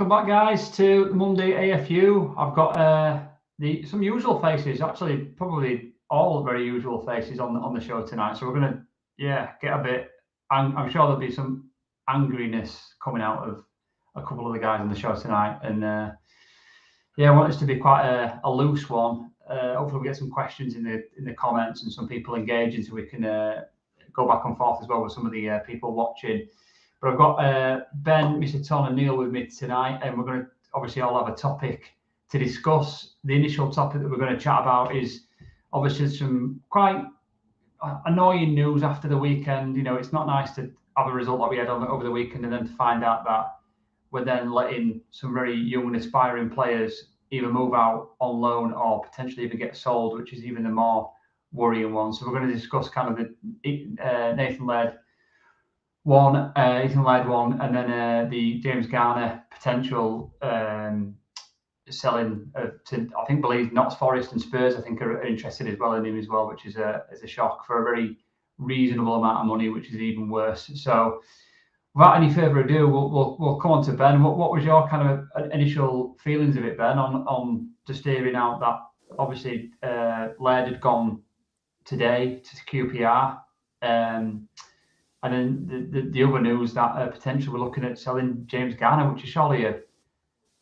welcome back, guys, to Monday AFU. I've got some usual faces, actually, probably all very usual faces on the show tonight. So we're going to, get a bit. I'm sure there'll be some angriness coming out of a couple of the guys on the show tonight, and I want this to be quite a loose one. Hopefully, we get some questions in the comments and some people engaging, so we can go back and forth as well with some of the people watching. But I've got Ben, Mr. Ton and Neil with me tonight, and we're going to obviously all have a topic to discuss. The initial topic that we're going to chat about is obviously some quite annoying news after the weekend. You know, it's not nice to have a result like we had over the weekend and then to find out that we're then letting some very young and aspiring players either move out on loan or potentially even get sold, which is even the more worrying one. So we're going to discuss kind of the Nathan Laird one, Ethan Laird one, and then the James Garner potential selling to, I think, believe Notts Forest and Spurs, I think, are interested as well in him as well, which is a shock for a very reasonable amount of money, which is even worse. So without any further ado, we'll come on to Ben. What was your kind of initial feelings of it, Ben, on just hearing out that obviously Laird had gone today to QPR, and then the other news that potentially we're looking at selling James Garner, which is surely a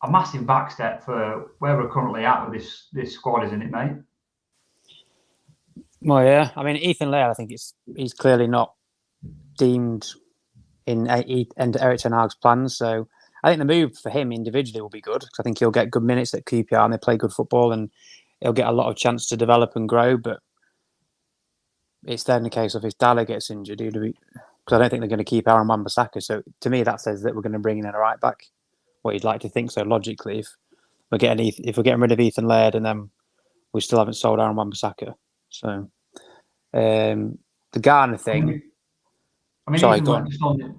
massive backstep for where we're currently at with this squad, isn't it, mate? Well, yeah. I mean, Ethan Laird, I think he's clearly not deemed in Eric Ten Hag's plans. So I think the move for him individually will be good, because I think he'll get good minutes at QPR and they play good football, and he'll get a lot of chance to develop and grow. But it's then the case of if Dalla gets injured, because I don't think they're going to keep Aaron Wan-Bissaka. So to me, that says that we're going to bring in a right back. What you'd like to think so logically, if we're getting rid of Ethan Laird and then we still haven't sold Aaron Wan-Bissaka. So the Garner thing. I mean, sorry, Ethan,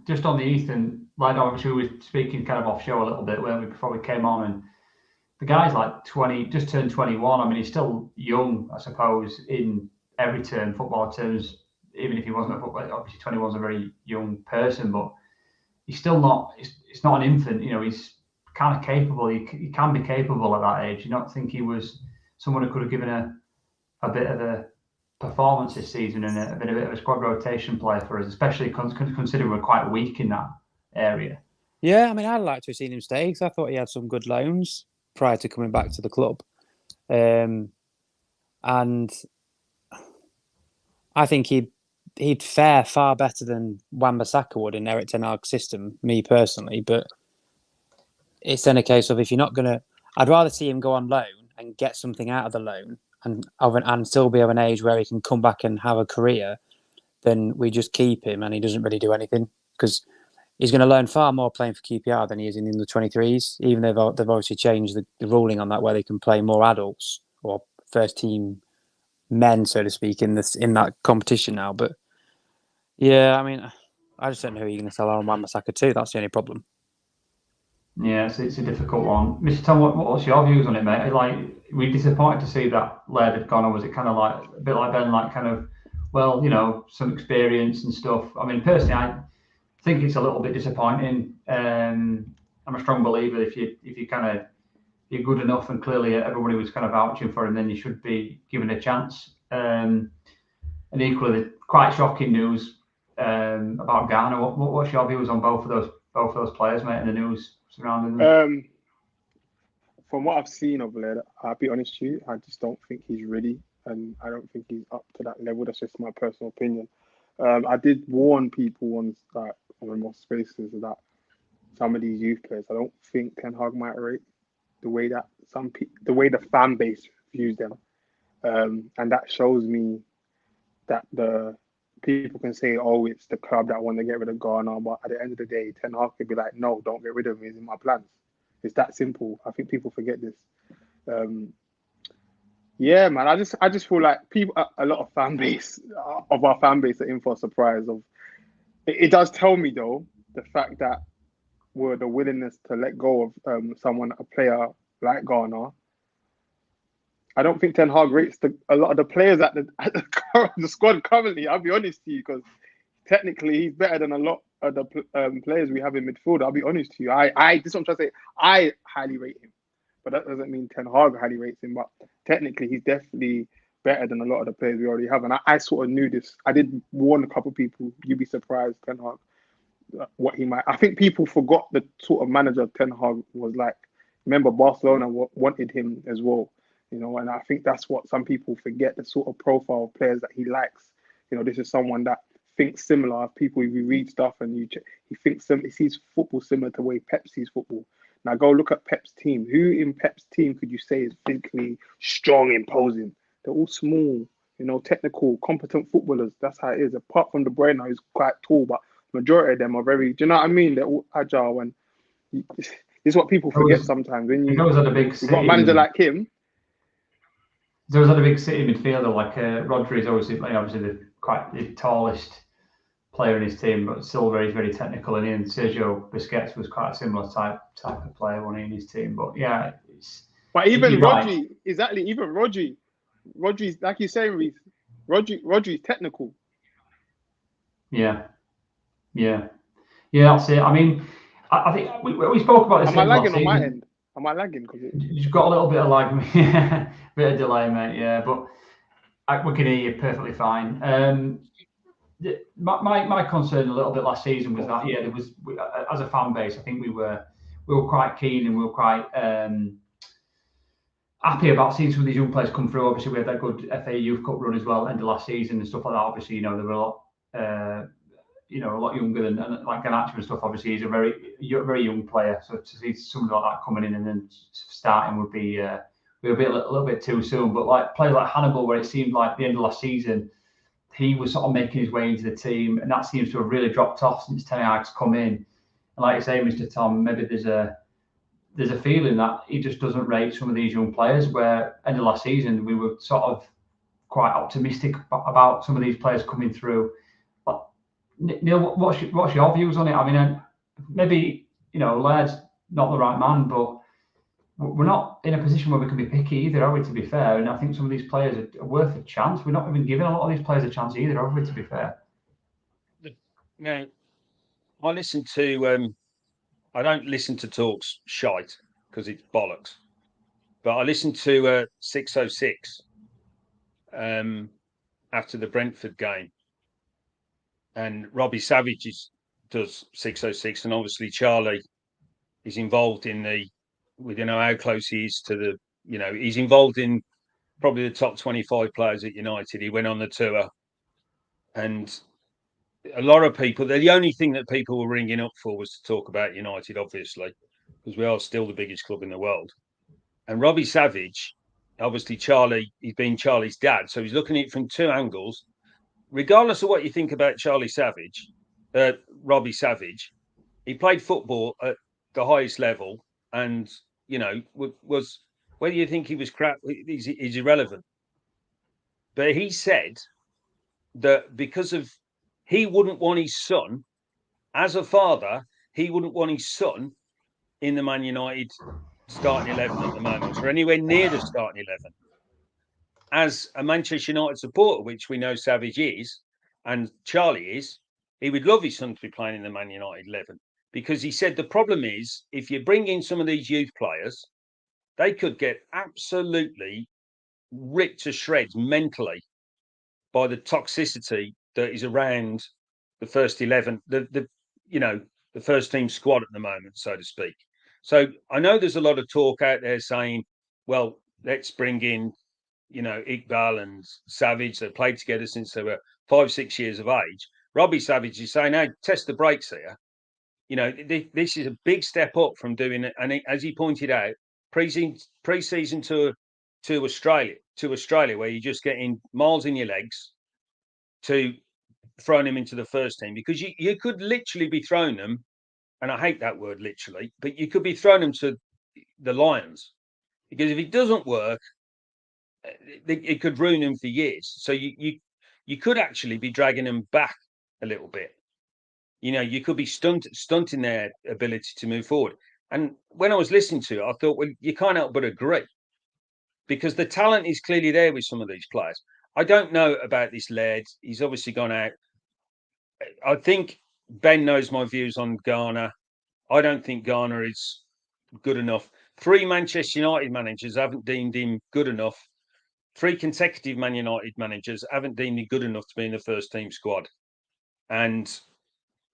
just on the Ethan Laird, obviously we were speaking kind of off show a little bit before we came on, and the guy's like 20, just turned 21. I mean, he's still young, I suppose, in every term, football terms. Even if he wasn't a footballer, obviously 21 is a very young person, but he's still not. It's not an infant, you know. He's kind of capable. He can be capable at that age. You don't think he was someone who could have given a bit of a performance this season and a bit of a squad rotation player for us, especially considering we're quite weak in that area. Yeah, I mean, I'd like to have seen him stay, because I thought he had some good loans prior to coming back to the club, and I think he'd fare far better than Wan-Bissaka would in Eric Ten Hag's system, me personally. But it's then a case of, if you're not going to... I'd rather see him go on loan and get something out of the loan and still be of an age where he can come back and have a career, than we just keep him and he doesn't really do anything. Because he's going to learn far more playing for QPR than he is in the under-23s, even though they've obviously changed the ruling on that, where they can play more adults or first-team men, so to speak, in that competition now. But yeah, I mean, I just don't know who you're going to sell Aaron Wan-Bissaka to. That's the only problem. Yeah, it's a difficult one. Mr. Tom, what's your views on it, mate? Like, were you disappointed to see that Laird had gone, or was it kind of like a bit like Ben, like kind of, well, you know, some experience and stuff? I mean, personally, I think it's a little bit disappointing. I'm a strong believer if you kind of, you're good enough, and clearly everybody was kind of vouching for him, then you should be given a chance. And equally, quite shocking news about Garner. What's your views on both of those players, mate, and the news surrounding them? From what I've seen of Laird, I'll be honest with you, I just don't think he's ready, and I don't think he's up to that level. That's just my personal opinion. I did warn people on more spaces that some of these youth players, I don't think Ten Hag might rate the way that the way the fan base views them, and that shows me that the people can say, "Oh, it's the club that want to get rid of Garner," but at the end of the day, Ten Hag could be like, "No, don't get rid of him. He's in my plans." It's that simple. I think people forget this. Yeah, man. I just feel like a lot of fan base of our fan base are in for a surprise. It does tell me though, the fact that the willingness to let go of a player like Garner. I don't think Ten Hag rates a lot of the players at the squad currently. I'll be honest to you, because technically he's better than a lot of the players we have in midfield. I'll be honest to you. This is what I'm trying to say. I highly rate him, but that doesn't mean Ten Hag highly rates him. But technically, he's definitely better than a lot of the players we already have. And I sort of knew this. I did warn a couple of people. You'd be surprised, Ten Hag, what he might. I think people forgot the sort of manager Ten Hag was like. Remember, Barcelona wanted him as well, you know, and I think that's what some people forget, the sort of profile of players that he likes. You know, this is someone that thinks similar. People, you read stuff and he thinks he sees football similar to the way Pep sees football. Now go look at Pep's team. Who in Pep's team could you say is physically strong, imposing? They're all small, you know, technical, competent footballers. That's how it is. Apart from De Bruyne, who's quite tall, but majority of them are very. Do you know what I mean? They're all agile and. This is what people forget sometimes. When you got a manager like him. There was a big City midfielder like Rodri is obviously the tallest player in his team, but still very, very technical. And Sergio Busquets was quite a similar type of player when he in his team. But yeah, but even Rodri, exactly. Even Rodri's like you say, Reece. Rodri's technical. Yeah. That's it. I mean. I think we spoke about this. Am I lagging on my end? Am I lagging? You've got a little bit of lag, bit of delay, mate. Yeah, but we can hear you perfectly fine. My concern a little bit last season was that there was as a fan base, I think we were quite keen and we were quite happy about seeing some of these young players come through. Obviously, we had that good FA Youth Cup run as well, end of last season and stuff like that. Obviously, they were a lot. A lot younger than like Garner and stuff. Obviously, he's a very young player. So to see somebody like that coming in and then starting would be a little bit too soon. But like players like Hannibal, where it seemed like the end of last season, he was sort of making his way into the team, and that seems to have really dropped off since Ten Hag's come in. And like you say, Mr. Tom, maybe there's a feeling that he just doesn't rate some of these young players. Where end of last season we were sort of quite optimistic about some of these players coming through. Neil, what's your views on it? I mean, maybe Laird's not the right man, but we're not in a position where we can be picky either, are we? To be fair, and I think some of these players are worth a chance. We're not even giving a lot of these players a chance either, are we? To be fair. No, I listen to. I don't listen to talks shite because it's bollocks, but I listened to 606 after the Brentford game. And Robbie Savage does 606, and obviously Charlie is involved in we don't know how close he is to the, he's involved in probably the top 25 players at United. He went on the tour, and a lot of people, the only thing that people were ringing up for was to talk about United, obviously, because we are still the biggest club in the world. And Robbie Savage, obviously he's been Charlie's dad, so he's looking at it from two angles. Regardless of what you think about Robbie Savage, he played football at the highest level, and was whether you think he was crap is irrelevant. But he said that because of he wouldn't want his son, as a father, he wouldn't want his son in the Man United starting 11 at the moment, or anywhere near the starting 11. As a Manchester United supporter, which we know Savage is, and Charlie is, he would love his son to be playing in the Man United 11, because he said the problem is if you bring in some of these youth players, they could get absolutely ripped to shreds mentally by the toxicity that is around the first 11, the first team squad at the moment, so to speak. So I know there's a lot of talk out there saying, well, let's bring in Iqbal and Savage. They played together since they were 5-6 years of age. Robbie Savage is saying, "Hey, test the brakes here." This is a big step up from doing it. And as he pointed out, pre-season to Australia, where you're just getting miles in your legs, to throwing them into the first team, because you could literally be throwing them, and I hate that word literally, but you could be throwing them to the Lions, because if it doesn't work, it could ruin them for years. So you could actually be dragging them back a little bit. You could be stunting their ability to move forward. And when I was listening to it, I thought, well, you can't help but agree, because the talent is clearly there with some of these players. I don't know about this Laird. He's obviously gone out I think Ben knows my views on Garner. I don't think Garner is good enough. 3 Manchester United managers haven't deemed him good enough. 3 consecutive Man United managers haven't deemed him good enough to be in the first team squad. And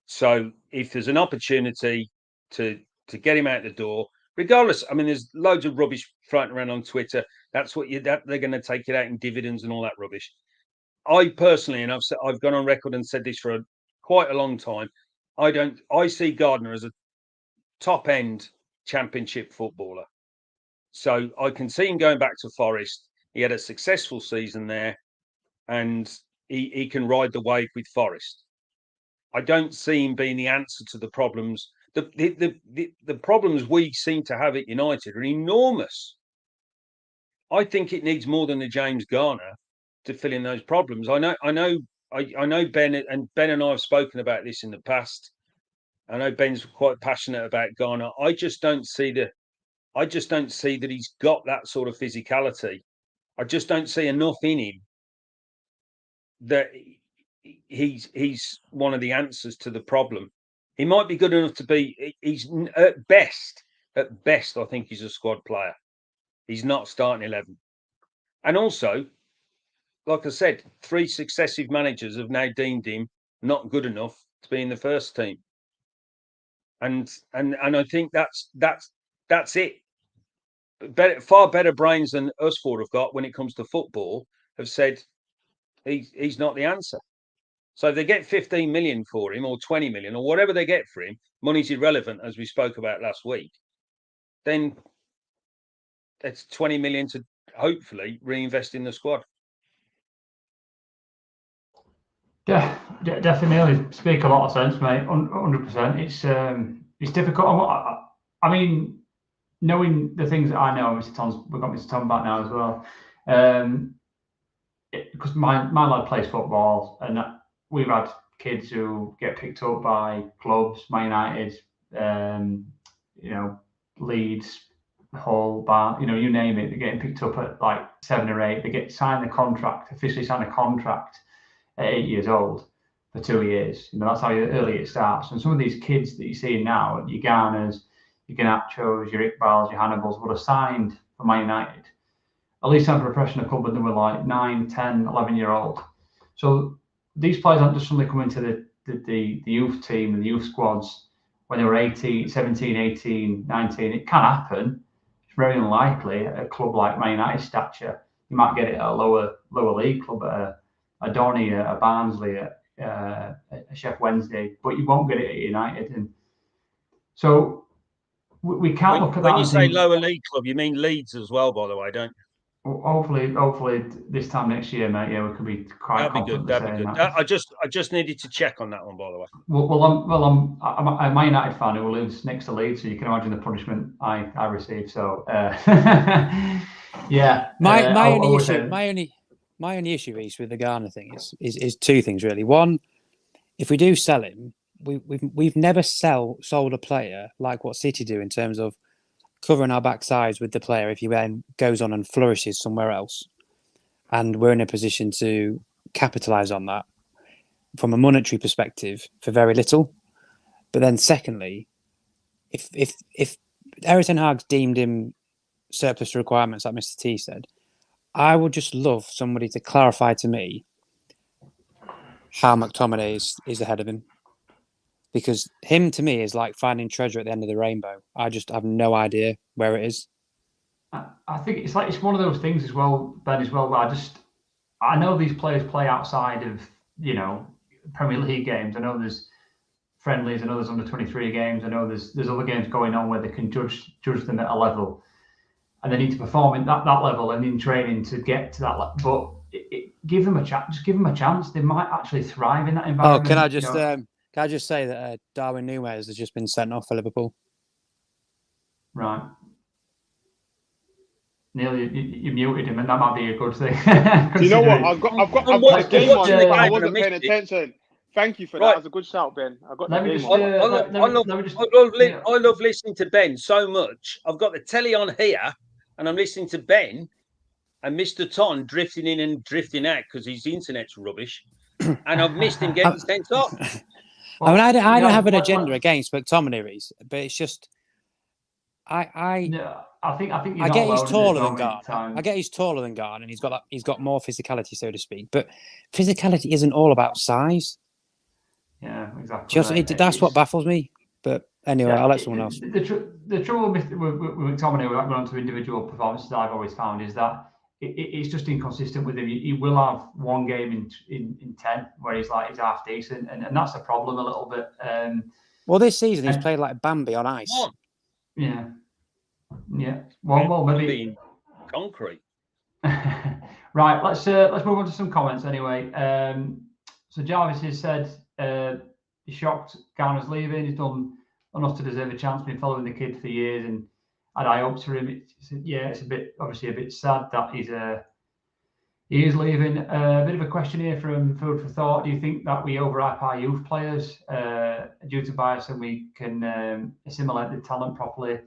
so if there's an opportunity to get him out the door, regardless, I mean, there's loads of rubbish floating around on Twitter. That's what they're going to take it out in dividends and all that rubbish. I personally, and I've gone on record and said this for quite a long time, I see Gardner as a top end championship footballer. So I can see him going back to Forest. He had a successful season there, and he can ride the wave with Forest. I don't see him being the answer to the problems. The problems we seem to have at United are enormous. I think it needs more than the James Garner to fill in those problems. I know Ben, and Ben and I have spoken about this in the past. I know Ben's quite passionate about Garner. I just don't see that he's got that sort of physicality. I just don't see enough in him that he's one of the answers to the problem. He might be good enough to be. He's at best. I think he's a squad player. He's not starting 11. And also, like I said, 3 successive managers have now deemed him not good enough to be in the first team. And I think that's it. Far better brains than us 4 have got when it comes to football have said he's not the answer. So if they get 15 million for him, or 20 million, or whatever they get for him, money's irrelevant, as we spoke about last week. Then it's 20 million to hopefully reinvest in the squad. Yeah, definitely speak a lot of sense, mate. 100%. It's difficult. I mean, knowing the things that I know, we've got Mr. Tom back now as well. Because my lad plays football, and we've had kids who get picked up by clubs, Man United, Leeds, Hull, Bar, you name it. They're getting picked up at like 7 or 8. They officially sign a contract at 8 years old for 2 years. That's how early it starts. And some of these kids that you're seeing now, your Garners, your Garnachos, your Iqbals, your Hannibals, would have signed for Man United, at least have a professional club when they were like 9, 10, 11-year-old. So these players aren't just suddenly coming to the youth team and the youth squads when they were 18, 17, 18, 19. It can happen. It's very unlikely at a club like Man United stature. You might get it at a lower league club, at a Donny, a Barnsley, a Sheff Wednesday, but you won't get it at United. And so we can't look at that. When you say lower league club, you mean Leeds as well, by the way, don't you? Hopefully this time next year, mate. Yeah, we could be quite. That'd be good. That'd be good. I just needed to check on that one, by the way. I'm a Man United fan who lives next to Leeds, so you can imagine the punishment I received. So yeah. My only issue is with the Garner thing is 2 things really. One, if we do sell him, we've never sold a player like what City do in terms of covering our backsides with the player if he then goes on and flourishes somewhere else. And we're in a position to capitalise on that from a monetary perspective for very little. But then secondly, if Erik Ten Hag deemed him surplus to requirements, like Mr. T said, I would just love somebody to clarify to me how McTominay is ahead of him. Because him, to me, is like finding treasure at the end of the rainbow. I just have no idea where it is. I think it's one of those things as well, Ben, as well, where I know these players play outside of, Premier League games. I know there's friendlies, I know there's under 23 games, I know there's other games going on where they can judge them at a level. And they need to perform in that level and in training to get to that level. But give them a chance. Just give them a chance. They might actually thrive in that environment. Oh, can I just say that Darwin Núñez has just been sent off for Liverpool? Right. Neil, you muted him, and that might be a good thing. Do you know what? I've got the game on, but I wasn't paying attention. Thank you for that. That was a good shout, Ben. I got the game on. I love listening to Ben so much. I've got the telly on here, and I'm listening to Ben and Mr. Ton drifting in and drifting out because his internet's rubbish. and I've missed him getting sent off. I mean, I don't have an agenda against McTominay, but it's just I think I get he's taller than Garner. I get he's taller than Garner, and he's got more physicality, so to speak. But physicality isn't all about size. Yeah, exactly. That's what baffles me. But anyway, I'll let someone else. The trouble with McTominay, without going on to individual performances, I've always found is that it's just inconsistent with him. He will have one game in 10 where he's half decent, and that's a problem a little bit. Well, this season he's played like Bambi on ice. Yeah. Well, maybe concrete. Right, let's move on to some comments anyway. So Jarvis has said he's shocked Garner's leaving. He's done enough to deserve a chance. Been following the kid for years, and had high hopes for him. It's obviously a bit sad that he is leaving. A bit of a question here from Food for Thought. Do you think that we overhype our youth players due to bias, and we can assimilate the talent properly?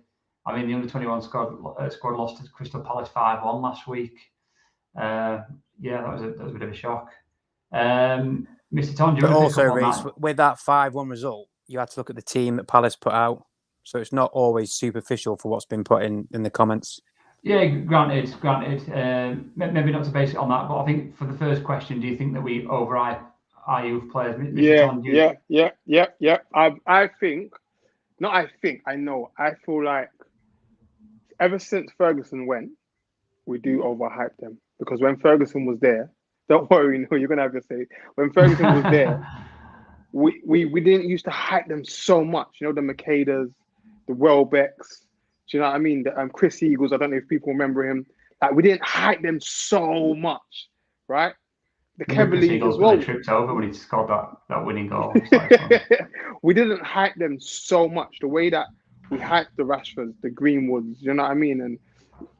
I mean, the under-21 squad lost to Crystal Palace 5-1 last week. That was a bit of a shock. Mr. Ton, but also, Reece, with that 5-1 result, you had to look at the team that Palace put out. So it's not always superficial for what's been put in the comments. Yeah, granted. Maybe not to base it on that, but I think for the first question, do you think that we overhype our youth players? Yeah. I know. I feel like ever since Ferguson went, we do overhype them. Because when Ferguson was there, don't worry, you're going to have to say, when Ferguson was there, we didn't used to hype them so much. You know, the Makedas, the Welbecks, do you know what I mean? The Chris Eagles, I don't know if people remember him. Like, we didn't hype them so much, right? The Keverleys as well. Tripped over when he scored that winning goal. We didn't hype them so much. The way that we hyped the Rashfords, the Greenwoods, you know what I mean?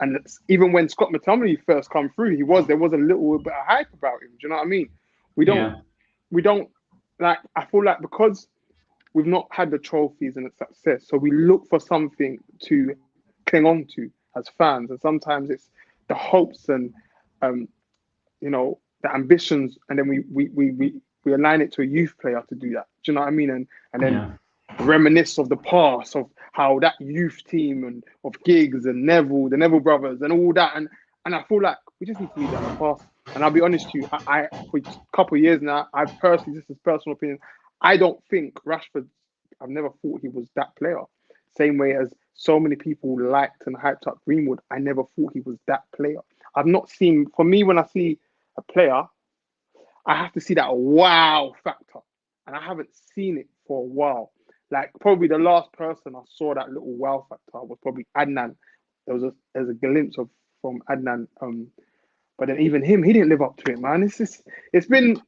And even when Scott McTominay first come through, there was a little bit of hype about him. Do you know what I mean? We don't like. I feel like because we've not had the trophies and the success, so we look for something to cling on to as fans, and sometimes it's the hopes and the ambitions, and then we align it to a youth player to do that. Do you know what I mean? And then reminisce of the past, of how that youth team and of Giggs and Neville, the Neville brothers and all that. And I feel like we just need to leave that in the past. And I'll be honest with you, I for a couple of years now, I've personally, this is personal opinion, I don't think Rashford, I've never thought he was that player. Same way as so many people liked and hyped up Greenwood, I never thought he was that player. I've not seen, for me, when I see a player, I have to see that wow factor. And I haven't seen it for a while. Like, probably the last person I saw that little wow factor was probably Adnan. There's a glimpse from Adnan. But then even him, he didn't live up to it, man. It's been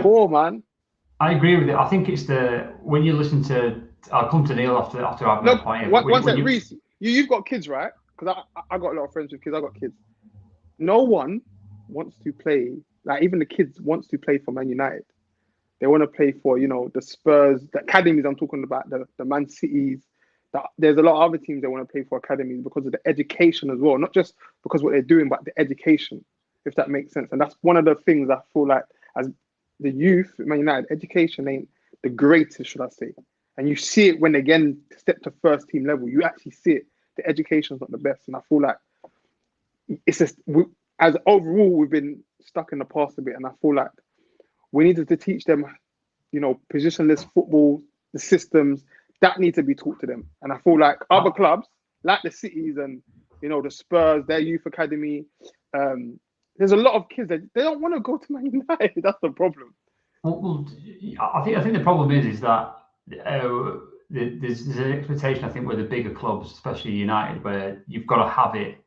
poor, man. I agree with it. I think it's when you listen to, I'll come to Neil after I've made a point. One second, Reece, you've got kids, right? Because I got a lot of friends with kids. I got kids. No one wants to play, like even the kids wants to play for Man United. They want to play for, the Spurs, the academies I'm talking about, the Man Cities. There's a lot of other teams that want to play for academies because of the education as well. Not just because of what they're doing, but the education, if that makes sense. And that's one of the things I feel like as the youth at Man United, education ain't the greatest, should I say. And you see it when they again step to first team level. You actually see it. The education's not the best. And I feel like it's just, as overall, we've been stuck in the past a bit. And I feel like we needed to teach them, positionless football, the systems, that need to be taught to them. And I feel like other clubs, like the Cities and, the Spurs, their youth academy, there's a lot of kids that they don't want to go to Man United. That's the problem. Well, I think the problem is that there's an expectation, I think, with the bigger clubs, especially United, where you've got to have it.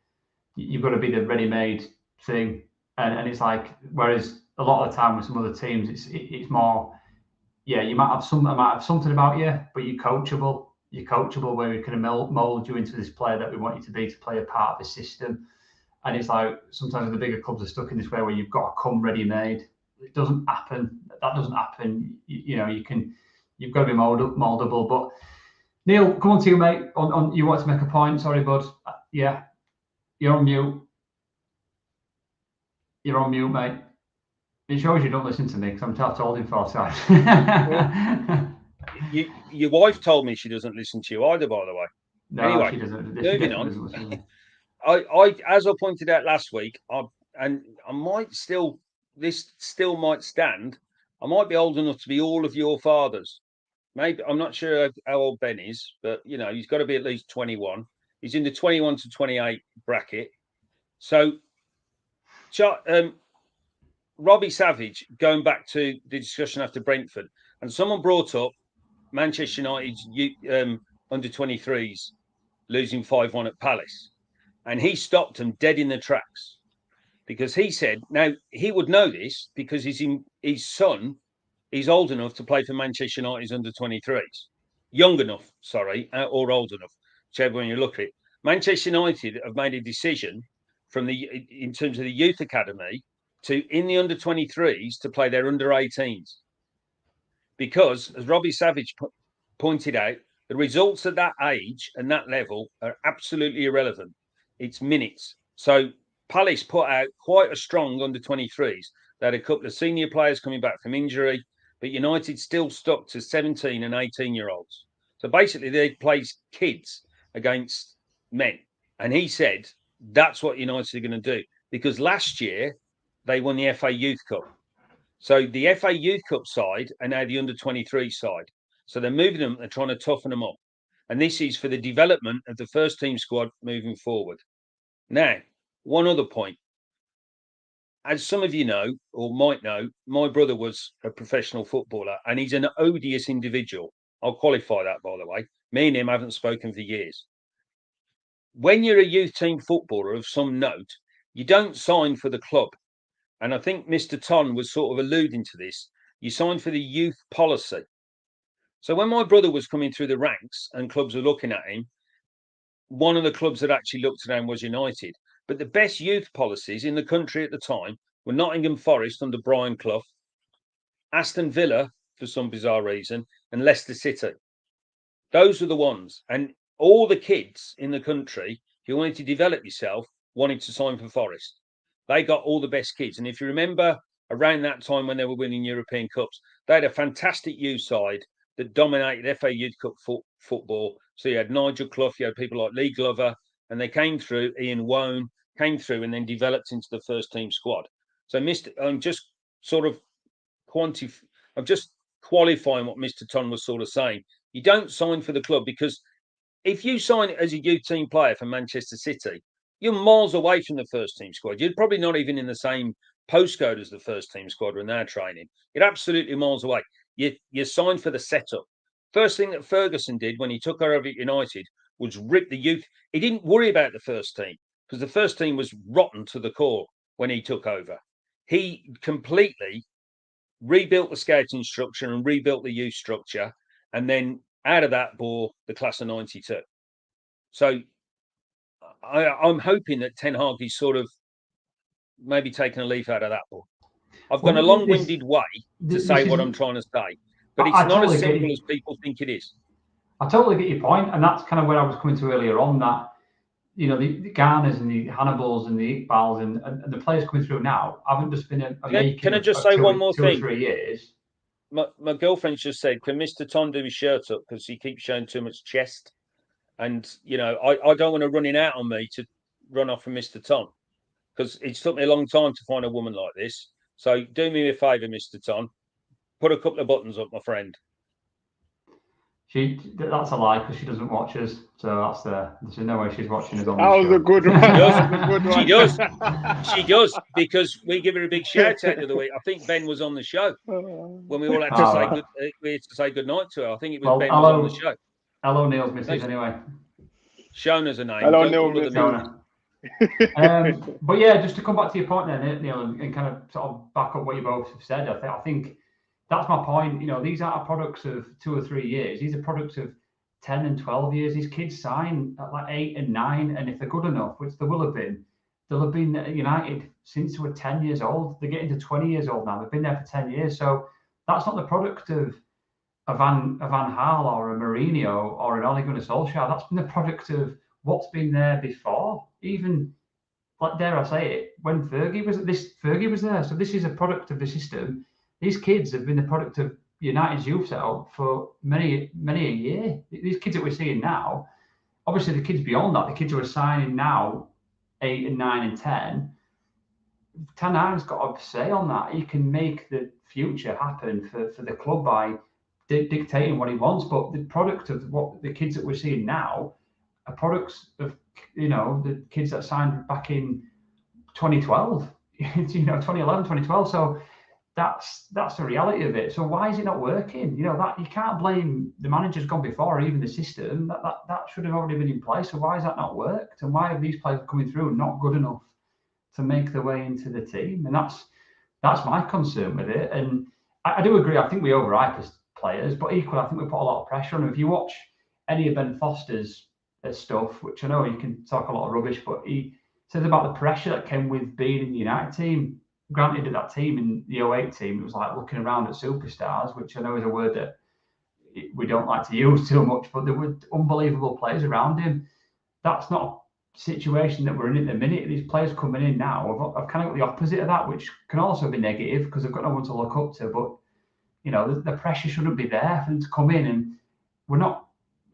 You've got to be the ready-made thing. And it's like, whereas a lot of the time with some other teams, it's more, you might have something about you, but you're coachable. You're coachable where we can mold you into this player that we want you to be, to play a part of the system. And it's like sometimes the bigger clubs are stuck in this way where you've got to come ready-made. It doesn't happen. That doesn't happen. You've got to be moldable. But Neil, come on to you, mate. On you want to make a point? Sorry, bud. Yeah, you're on mute. You're on mute, mate. It shows you don't listen to me because I've told him 4 times. Your wife told me she doesn't listen to you either, by the way. No, Anyway, she doesn't. moving on. As I pointed out last week, this still might stand. I might be old enough to be all of your fathers. Maybe I'm not sure how old Ben is, but he's got to be at least 21. He's in the 21 to 28 bracket. So, Robbie Savage, going back to the discussion after Brentford, and someone brought up Manchester United's under 23s losing 5-1 at Palace, and he stopped them dead in the tracks because he said, now he would know this because his son is old enough to play for Manchester United's under 23s, young enough, sorry, or old enough, whichever one you look at it. Manchester United have made a decision in terms of the youth academy in the under 23s to play their under 18s. Because, as Robbie Savage pointed out, the results at that age and that level are absolutely irrelevant. It's minutes. So Palace put out quite a strong under 23s. They had a couple of senior players coming back from injury, but United still stuck to 17 and 18-year-olds. So basically, they played kids against men. And he said that's what United are going to do. Because last year, they won the FA Youth Cup. So the FA Youth Cup side are now the under-23 side. So they're moving them, they're trying to toughen them up. And this is for the development of the first team squad moving forward. Now, one other point. As some of you know, or might know, my brother was a professional footballer and he's an odious individual. I'll qualify that, by the way. Me and him haven't spoken for years. When you're a youth team footballer of some note, you don't sign for the club. And I think Mr. Ton was sort of alluding to this. You sign for the youth policy. So when my brother was coming through the ranks and clubs were looking at him, one of the clubs that actually looked at him was United. But the best youth policies in the country at the time were Nottingham Forest under Brian Clough, Aston Villa for some bizarre reason, and Leicester City. Those were the ones. And all the kids in the country who wanted to develop yourself wanted to sign for Forest. They got all the best kids. And if you remember around that time when they were winning European Cups, they had a fantastic youth side that dominated FA Youth Cup football. So you had Nigel Clough, you had people like Lee Glover, and they came through, Ian Wone came through and then developed into the first team squad. So I'm just qualifying what Mr. Ton was sort of saying. You don't sign for the club because if you sign as a youth team player for Manchester City, you're miles away from the first team squad. You're probably not even in the same postcode as the first team squad when they're training. You're absolutely miles away. You signed for the setup. First thing that Ferguson did when he took over at United was rip the youth. He didn't worry about the first team because the first team was rotten to the core when he took over. He completely rebuilt the scouting structure and rebuilt the youth structure. And then out of that bore the class of 92. So I'm hoping that Ten Hag is sort of maybe taking a leaf out of that book. I've gone a long-winded way to say what I'm trying to say, but it's not as simple as people think it is. I totally get your point, and that's kind of where I was coming to earlier on, that the Garners and the Hannibals and the Iqbals and the players coming through now haven't just been Can I just say one more thing? 2 or 3 years. My girlfriend just said, can Mr. Ton do his shirt up because he keeps showing too much chest? And, I don't want to run it out on me to run off from Mr. Ton because it's took me a long time to find a woman like this. So do me a favour, Mr. Ton. Put a couple of buttons up, my friend. That's a lie because she doesn't watch us. So there's no way she's watching us on that was show. a good one. She does. She does because we give her a big shout out the other week. I think Ben was on the show when we all had to say good night to her. I think it was Ben was on the show. Hello, Neil's missus anyway. Shauna's a name. Hello, Neil. But yeah, just to come back to your point there, Neil, and kind of sort of back up what you both have said. I think that's my point. These aren't products of 2 or 3 years. These are products of 10 and 12 years. These kids sign at like 8 and 9, and if they're good enough, which they will have been, they'll have been at United since they were 10 years old. They're getting to 20 years old now. They've been there for 10 years. So that's not the product of a Van Gaal or a Mourinho or an Ole Gunnar Solskjaer. That's been the product of what's been there before. Even, like, dare I say it, when Fergie was there. So this is a product of the system. These kids have been the product of United's youth setup for many a year. These kids that we're seeing now, obviously the kids beyond that, the kids who are signing now, 8 and 9 and 10. Ten Hag's got a say on that. He can make the future happen for the club by dictating what he wants. But the product of what the kids that we're seeing now are products of, the kids that signed back in 2012, 2011, 2012. So that's the reality of it. So why is it not working? That you can't blame the managers gone before or even the system. That should have already been in place. So why has that not worked? And why have these players coming through not good enough to make their way into the team? And that's my concern with it. And I do agree. I think we overhype as players, but equally, I think we put a lot of pressure on them. If you watch any of Ben Foster's stuff, which I know you can talk a lot of rubbish, but he says about the pressure that came with being in the United team. Granted, at that team in the 08 team, it was like looking around at superstars, which I know is a word that we don't like to use too much, but there were unbelievable players around him. That's not a situation that we're in at the minute. These players coming in now have kind of got the opposite of that, which can also be negative because they've got no one to look up to. But, the pressure shouldn't be there for them to come in, and we're not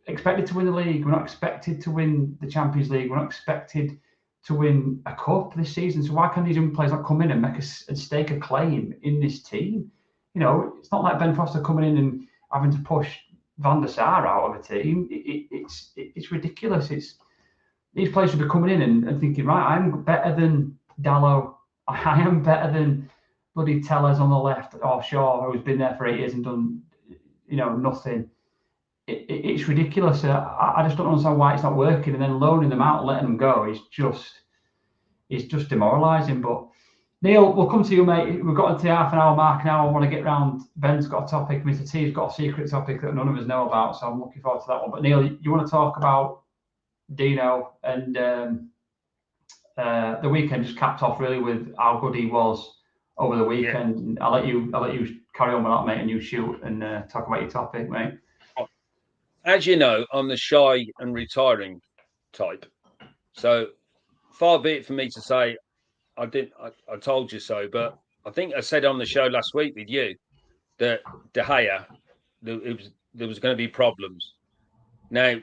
expected to win the league. We're not expected to win the Champions League. We're not expected to win a cup this season. So why can these young players not come in and make and stake a claim in this team? It's not like Ben Foster coming in and having to push Van der Sar out of a team. It's ridiculous. These players should be coming in and thinking, right, I'm better than Dallo. I am better than bloody Tellers on the left, or Shaw, who's been there for 8 years and done, nothing. It's ridiculous. I just don't understand why it's not working. And then loaning them out and letting them go is just demoralising. But Neil, we'll come to you, mate. We've got into the half an hour mark now. I want to get round. Ben's got a topic. Mr. T's got a secret topic that none of us know about. So I'm looking forward to that one. But Neil, you want to talk about Dino and the weekend just capped off really with how good he was over the weekend. Yeah. I'll let you carry on with that, mate, and you shoot and talk about your topic, mate. As you know, I'm the shy and retiring type. So far be it for me to say I told you so, but I think I said on the show last week with you that De Gea, there was going to be problems. Now,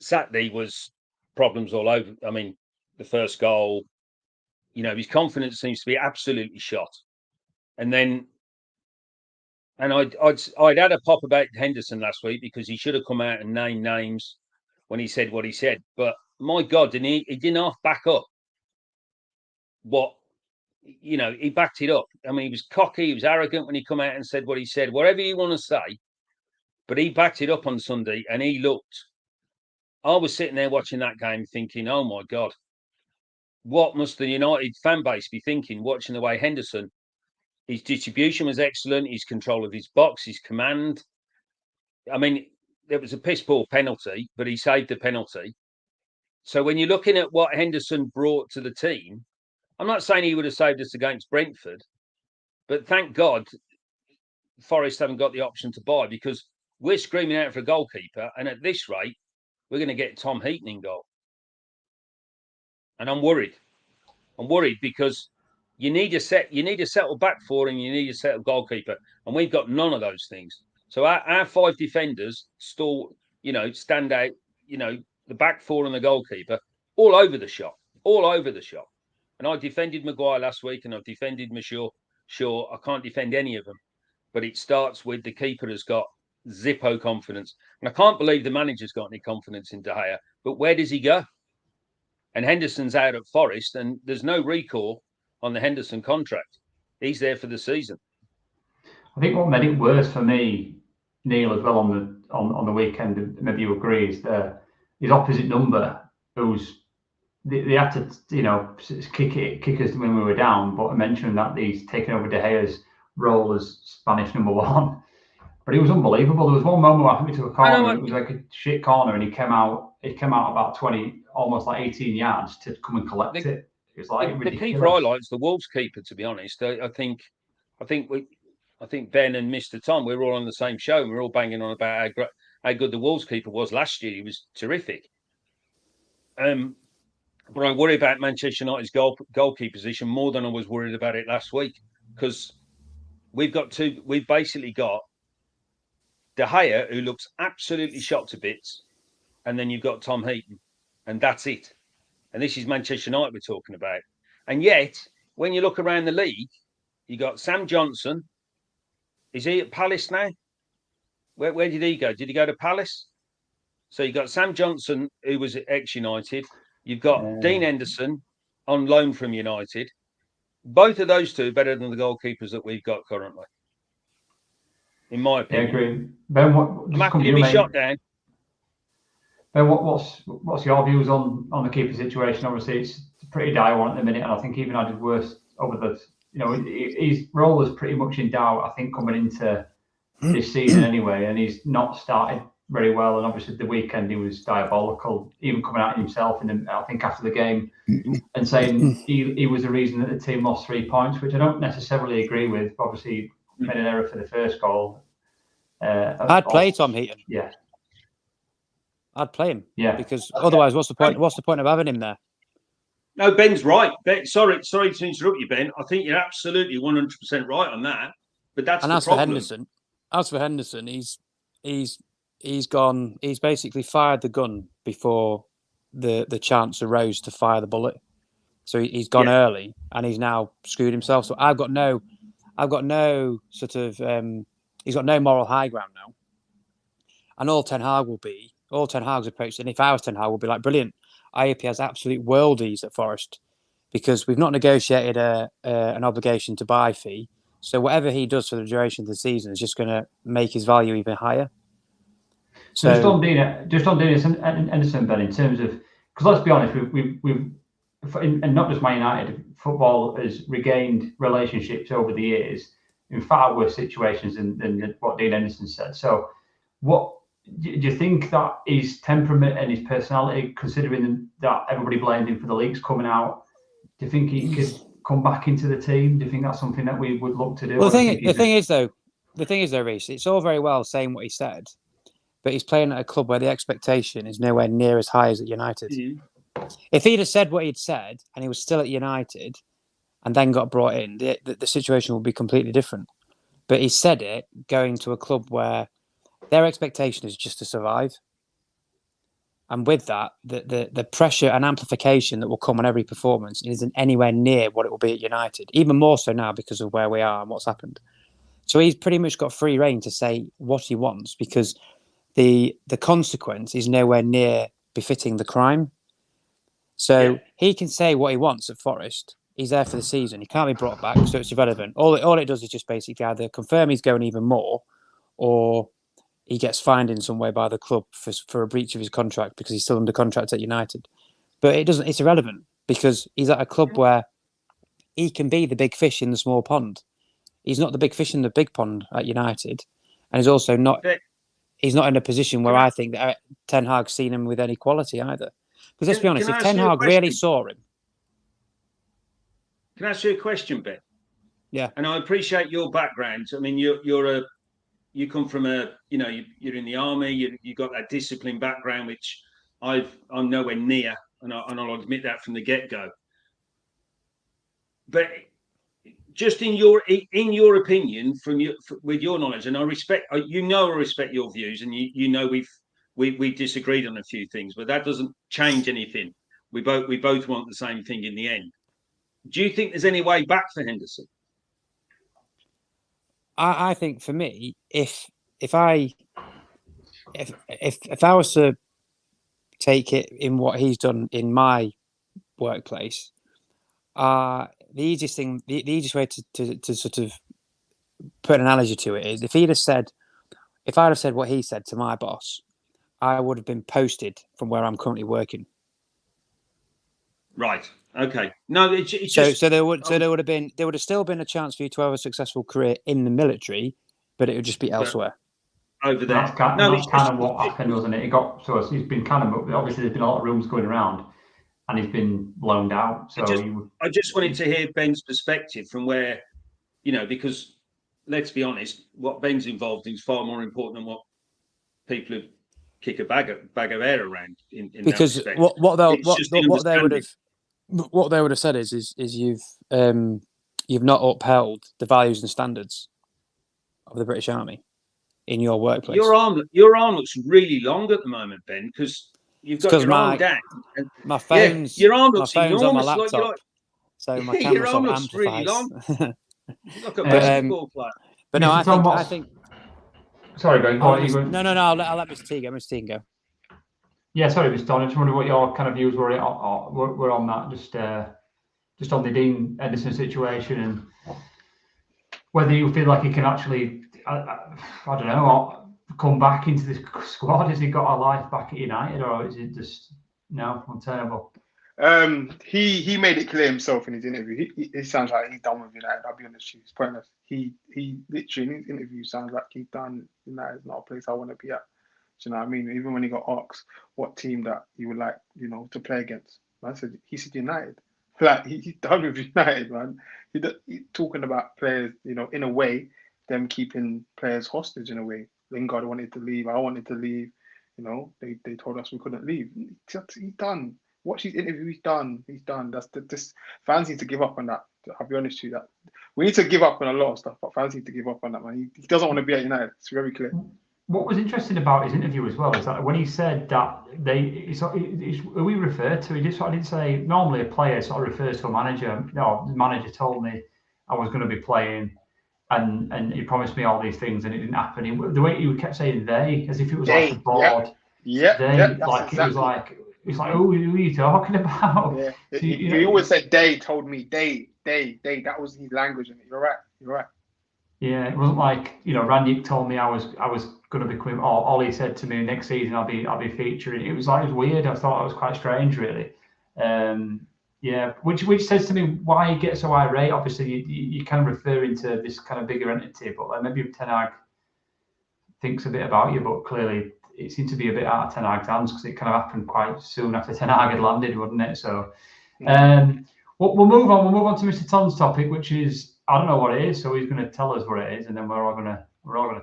Saturday was problems all over. I mean, the first goal, his confidence seems to be absolutely shot. And then, I'd had a pop about Henderson last week because he should have come out and named names when he said what he said. But my God, he didn't half back up what, he backed it up. I mean, he was cocky, he was arrogant when he come out and said what he said, whatever you want to say. But he backed it up on Sunday and he looked. I was sitting there watching that game thinking, oh my God, what must the United fan base be thinking watching the way Henderson, his distribution was excellent, his control of his box, his command. I mean, there was a piss poor penalty, but he saved the penalty. So when you're looking at what Henderson brought to the team, I'm not saying he would have saved us against Brentford, but thank God Forest haven't got the option to buy because we're screaming out for a goalkeeper, and at this rate, we're going to get Tom Heaton in goal. And I'm worried. I'm worried because you need a settled back four and you need a settled goalkeeper, and we've got none of those things. So our 5 defenders still, stand out. The back four and the goalkeeper all over the shop. And I defended Maguire last week, and I've defended Shaw. Sure, I can't defend any of them, but it starts with the keeper has got Zippo confidence, and I can't believe the manager's got any confidence in De Gea. But where does he go? And Henderson's out at Forest, and there's no recall on the Henderson contract. He's there for the season. I think what made it worse for me, Neil, as well on the weekend, maybe you agree, is his opposite number, who's they had to kick us when we were down. But I mentioned that he's taken over De Gea's role as Spanish number 1. But he was unbelievable. There was one moment where I think we took a corner. It was like a shit corner, and he came out about 20, almost like 18 yards to come and collect it. It was like ridiculous. The keeper highlights the Wolves keeper. To be honest, I think Ben and Mr. Tom, we were all on the same show, and we were all banging on about how good the Wolves keeper was last year. He was terrific. But I worry about Manchester United's goalkeeper position more than I was worried about it last week, because we've basically got De Gea, who looks absolutely shot to bits, and then you've got Tom Heaton, and that's it. And this is Manchester United we're talking about. And yet, when you look around the league, you got Sam Johnson. Is he at Palace now? Where did he go? Did he go to Palace? So you got Sam Johnson, who was at ex-United. You've got Dean Henderson on loan from United. Both of those two are better than the goalkeepers that we've got currently, in my opinion. I agree. Ben, I'm happy to be shot down. Ben, what's your views on the keeper situation? Obviously, it's a pretty dire one at the minute, and I think even I did worse over the. His role was pretty much in doubt, I think, coming into this season anyway, and he's not started very well. And obviously, the weekend he was diabolical, even coming out himself. And I think after the game, and saying he was the reason that the team lost 3 points, which I don't necessarily agree with. Obviously, made an error for the first goal. I'd play Tom Heaton. Yeah, I'd play him. Yeah, because otherwise, what's the point? What's the point of having him there? No, Ben's right. Ben, sorry to interrupt you, Ben. I think you're absolutely 100% right on that. But that's the problem. As for Henderson, he's gone. He's basically fired the gun before the chance arose to fire the bullet. So he's gone early, and he's now screwed himself. So I've got no sort of. He's got no moral high ground now. And all Ten Hag's approach, and if I was Ten Hag, would be like, brilliant. I hope he has absolute worldies at Forest, because we've not negotiated an obligation to buy fee. So whatever he does for the duration of the season is just going to make his value even higher. So just on Dean Henderson, Ben, in terms of, because let's be honest, we've and not just Man United, football has regained relationships over the years in far worse situations than what Dean Henderson said. So, what do you think that his temperament and his personality, considering that everybody blamed him for the leaks coming out, do you think he could come back into the team? Do you think that's something that we would look to do? Well, the thing is though, Reece, it's all very well saying what he said, but he's playing at a club where the expectation is nowhere near as high as at United. Mm-hmm. If he'd have said what he'd said and he was still at United and then got brought in, the situation would be completely different. But he said it going to a club where their expectation is just to survive. And with that, the pressure and amplification that will come on every performance isn't anywhere near what it will be at United, even more so now because of where we are and what's happened. So he's pretty much got free rein to say what he wants, because the consequence is nowhere near befitting the crime. So he can say what he wants at Forest. He's there for the season. He can't be brought back, so it's irrelevant. All it does is just basically either confirm he's going even more, or he gets fined in some way by the club for a breach of his contract because he's still under contract at United. But it's irrelevant, because he's at a club where he can be the big fish in the small pond. He's not the big fish in the big pond at United. And he's also not in a position where I think that Ten Hag's seen him with any quality either. Because let's be honest, if Ten Hag really saw him. Can I ask you a question, Ben? Yeah. And I appreciate your background. I mean, you come from you're in the army. You got that discipline background, which I'm nowhere near, and I'll admit that from the get-go. But just in your opinion, with your knowledge, and I respect your views, and we've disagreed on a few things, but that doesn't change anything. We both want the same thing in the end. Do you think there's any way back for Henderson? I think for me, if I was to take it in what he's done in my workplace, the easiest way to sort of put an analogy to it is if I'd have said what he said to my boss, I would have been posted from where I'm currently working. Right. Okay. No, it's so there would have still been a chance for you to have a successful career in the military, but it would just be elsewhere. Over there. That's kind of what happened, wasn't it? He's been kind of, obviously there's been a lot of rumours going around, and he's been blown out. So I just wanted to hear Ben's perspective from where, because let's be honest, what Ben's involved in is far more important than what people kick a bag of air around in because that respect. what they would have said is you've not upheld the values and standards of the British Army in your workplace. Your arm looks really long at the moment, Ben, because you've got your arm down. And, my phone's your arm looks enormous on my laptop, so my camera your arm sort of looks really long. Look a basketball player. But no, I think. Sorry, go on. No. I'll let Mr. T go. Mr. T go. Yeah, sorry, Mr. Don. I just wondered what your kind of views were on that. Just on the Dean Henderson situation, and whether you feel like he can actually, I don't know, come back into the squad. Has he got a life back at United, or is it just untenable? He made it clear himself in his interview. He sounds like he's done with United. I'll be honest with you, it's pointless. He literally in his interview sounds like he's done. United is not a place I want to be at. Do you know what I mean? Even when he got asked what team that he would like, to play against, he said United. Like he's done with United, man. He talking about players, in a way, them keeping players hostage in a way. Lingard wanted to leave. I wanted to leave. They told us we couldn't leave. He's done. Watch his interview. He's done. This fans need to give up on that. I'll be honest with you. That we need to give up on a lot of stuff, but fans need to give up on that, man. He doesn't want to be at United. It's very clear. What was interesting about his interview as well is that when he said that who he referred to, he just sort of didn't say. Normally, a player sort of refers to a manager. No, the manager told me I was going to be playing, and he promised me all these things, and it didn't happen. The way he kept saying they, as if it was like the board. It's like, who are you talking about? Yeah. He always said they told me they. That was his language, and you're right. Yeah, it wasn't like Randy told me I was going to be coming. Or Ollie said to me next season I'll be featuring. It was weird. I thought it was quite strange, really. Yeah, which says to me why he gets so irate. Obviously, you kind of referring to this kind of bigger entity, but maybe Ten Hag thinks a bit about you, but clearly it seemed to be a bit out of Ten Hag's hands because it kind of happened quite soon after Ten Hag had landed, wouldn't it? So, we'll move on. We'll move on to Mr. Ton's topic, which is. I don't know what it is, so he's going to tell us what it is, and then we're all going to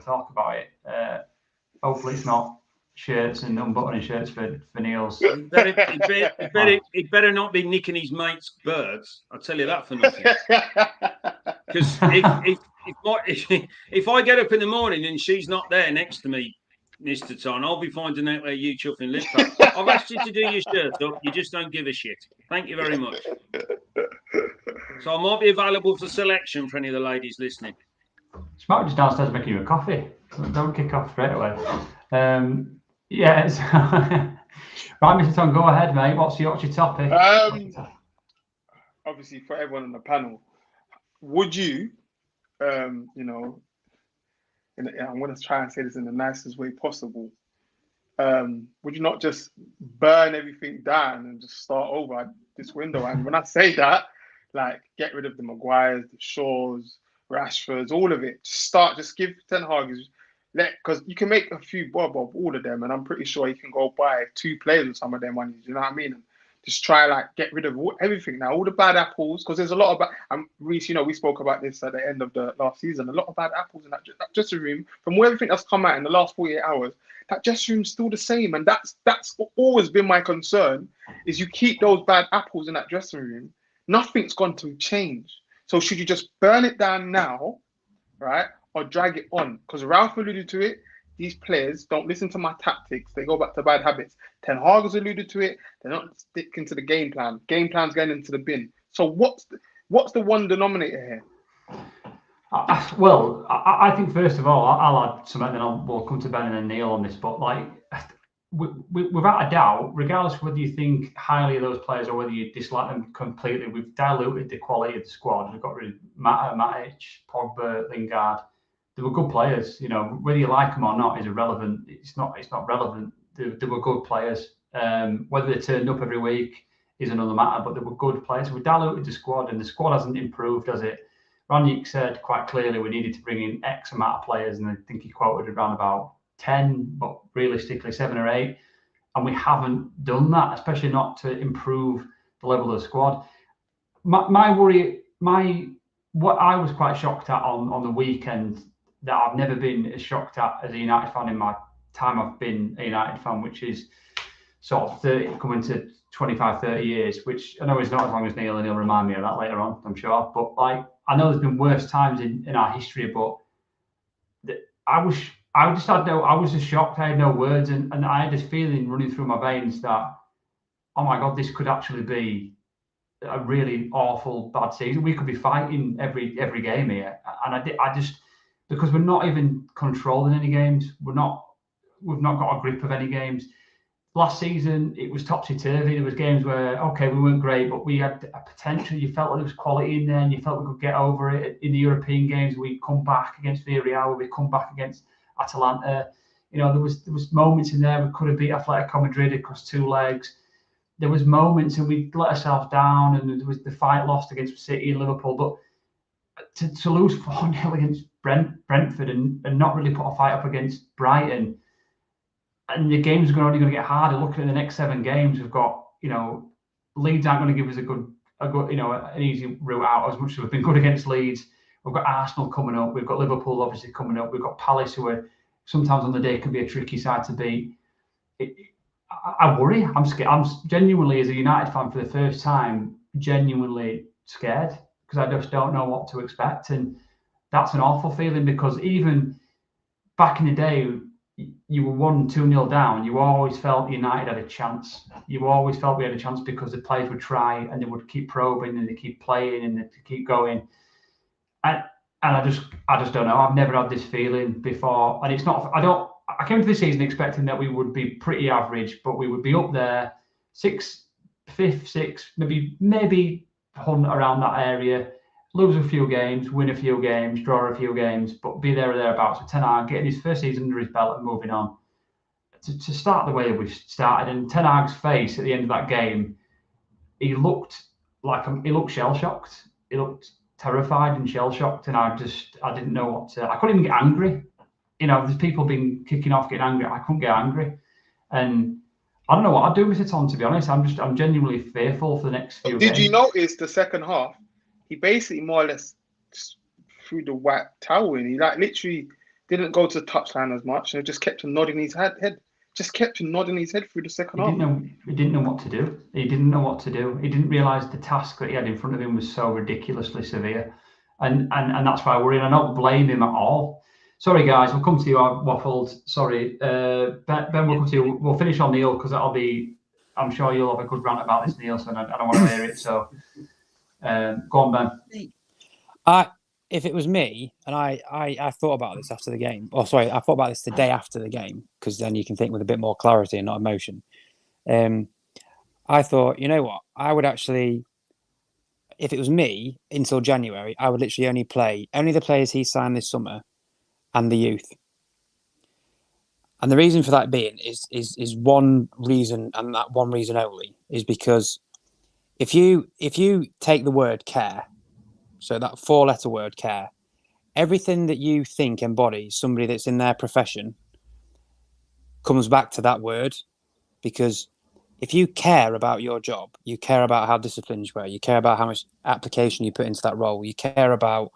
talk about it. Hopefully, it's not shirts and unbuttoning shirts for Neil's. It better not be nicking his mate's birds. I'll tell you that for nothing. Because if I get up in the morning and she's not there next to me, Mr. Ton, I'll be finding out where you chuffing live. I've asked you to do your shirt up. You just don't give a shit. Thank you very much. So I might be available for selection for any of the ladies listening. Smart just downstairs making you a coffee. Don't kick off straight away. Right, Mr. Ton, go ahead, mate. What's your topic? Obviously, for everyone on the panel, would you, and I'm going to try and say this in the nicest way possible, would you not just burn everything down and just start over at this window? And when I say that, like, get rid of the Maguires, the Shaws, Rashfords, all of it. Just give Ten Hag because you can make a few bob of all of them, and I'm pretty sure you can go buy 2 players with some of their money. You know what I mean? And just try get rid of everything now, all the bad apples, because there's a lot of Reece, we spoke about this at the end of the last season. A lot of bad apples in that dressing room. From everything that's come out in the last 48 hours, that dressing room's still the same, and that's always been my concern. Is you keep those bad apples in that dressing room. Nothing's going to change. So should you just burn it down now, right, or drag it on? Because Ralph alluded to it. These players don't listen to my tactics. They go back to bad habits. Ten Hag has alluded to it. They're not sticking to the game plan. Game plan's going into the bin. So what's the one denominator here? I think first of all, I'll add something, then we'll come to Ben and then Neil on this. But without a doubt, regardless of whether you think highly of those players or whether you dislike them completely, we've diluted the quality of the squad. We've got rid of Matic, Pogba, Lingard. They were good players. Whether you like them or not is irrelevant. It's not relevant. They were good players. Whether they turned up every week is another matter, but they were good players. We diluted the squad, and the squad hasn't improved, has it? Ranjik said quite clearly we needed to bring in X amount of players, and I think he quoted around about 10, but realistically 7 or 8. And we haven't done that, especially not to improve the level of the squad. My worry, what I was quite shocked at on the weekend, that I've never been as shocked at as a United fan in my time I've been a United fan, which is sort of 30, coming to 25, 30 years, which I know is not as long as Neil, and he'll remind me of that later on, I'm sure. But like, I know there's been worse times in our history, but I was just shocked. I had no words, and I had this feeling running through my veins that, oh my God, this could actually be a really awful bad season. We could be fighting every game here, and I just, because we're not even controlling any games. We've not got a grip of any games. Last season, it was topsy-turvy. There was games where, okay, we weren't great, but we had a potential. You felt like there was quality in there, and you felt we could get over it. In the European games, we come back against Villarreal, we come back against Atalanta. You know, there was moments in there we could have beat Atletico Madrid across 2 legs. There was moments, and we let ourselves down, and there was the fight lost against City and Liverpool. But to lose 4-0 against Brentford and not really put a fight up against Brighton, and the games are only going to get harder. Looking at the next 7 games, we've got, you know, Leeds aren't going to give us a good, you know, an easy route out, as much as we've been good against Leeds. We've got Arsenal coming up. We've got Liverpool obviously coming up. We've got Palace, who are sometimes on the day can be a tricky side to beat. I worry. I'm scared. I'm genuinely, as a United fan for the first time, genuinely scared, because I just don't know what to expect. And that's an awful feeling, because even back in the day, you were 1-2-0 down, you always felt United had a chance. You always felt we had a chance, because the players would try, and they would keep probing, and they keep playing, and they keep going. And I just don't know. I've never had this feeling before, and it's not. I came to this season expecting that we would be pretty average, but we would be up there, 5th, 6th, maybe hunt around that area. Lose a few games, win a few games, draw a few games, but be there or thereabouts. With Ten Hag getting his first season under his belt and moving on. To start the way that we've started, and Ten Hag's face at the end of that game, he looked shell-shocked. He looked terrified and shell-shocked, and I didn't know what to. I couldn't even get angry. You know, there's people been kicking off, getting angry. I couldn't get angry, and I don't know what I'd do with it on. To be honest, I'm genuinely fearful for the next few. Did you notice the second half? He basically more or less threw the white towel in. He like literally didn't go to the touchline as much, and just kept on nodding his head. Just kept on nodding his head through the second half. He didn't know what to do. He didn't know what to do. He didn't realise the task that he had in front of him was so ridiculously severe, and that's why I worry. And I don't blame him at all. Sorry, guys, we'll come to you. I've waffled. Sorry, Ben. We'll come to you. We'll finish on Neil, because that'll be. I'm sure you'll have a good rant about this, Neil. So I don't want to hear it. So. Go on, Ben. If it was me, and I thought about this after the game, I thought about this the day after the game, because then you can think with a bit more clarity and not emotion. I thought, you know what, I would actually, if it was me, until January, I would literally only play the players he signed this summer and the youth. And the reason for that being is one reason, and that one reason only, is because if you take the word care, so that 4-letter word care, everything that you think embodies somebody that's in their profession comes back to that word. Because if you care about your job, you care about how disciplined you are, you care about how much application you put into that role, you care about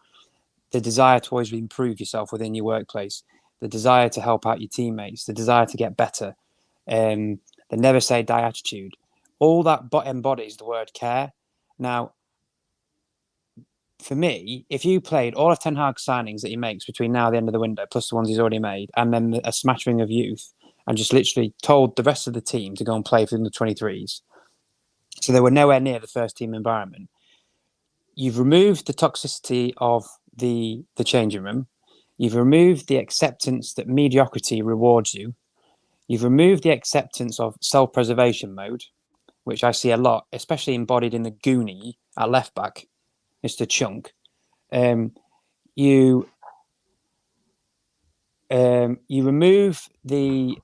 the desire to always improve yourself within your workplace, the desire to help out your teammates, the desire to get better, the never say die attitude. All that embodies the word care. Now, for me, if you played all of Ten Hag's signings that he makes between now and the end of the window, plus the ones he's already made, and then a smattering of youth, and just literally told the rest of the team to go and play for the 23s, so they were nowhere near the first team environment, you've removed the toxicity of the changing room. You've removed the acceptance that mediocrity rewards you. You've removed the acceptance of self-preservation mode, which I see a lot, especially embodied in the Goonie at left back, Mr. Chunk. You remove the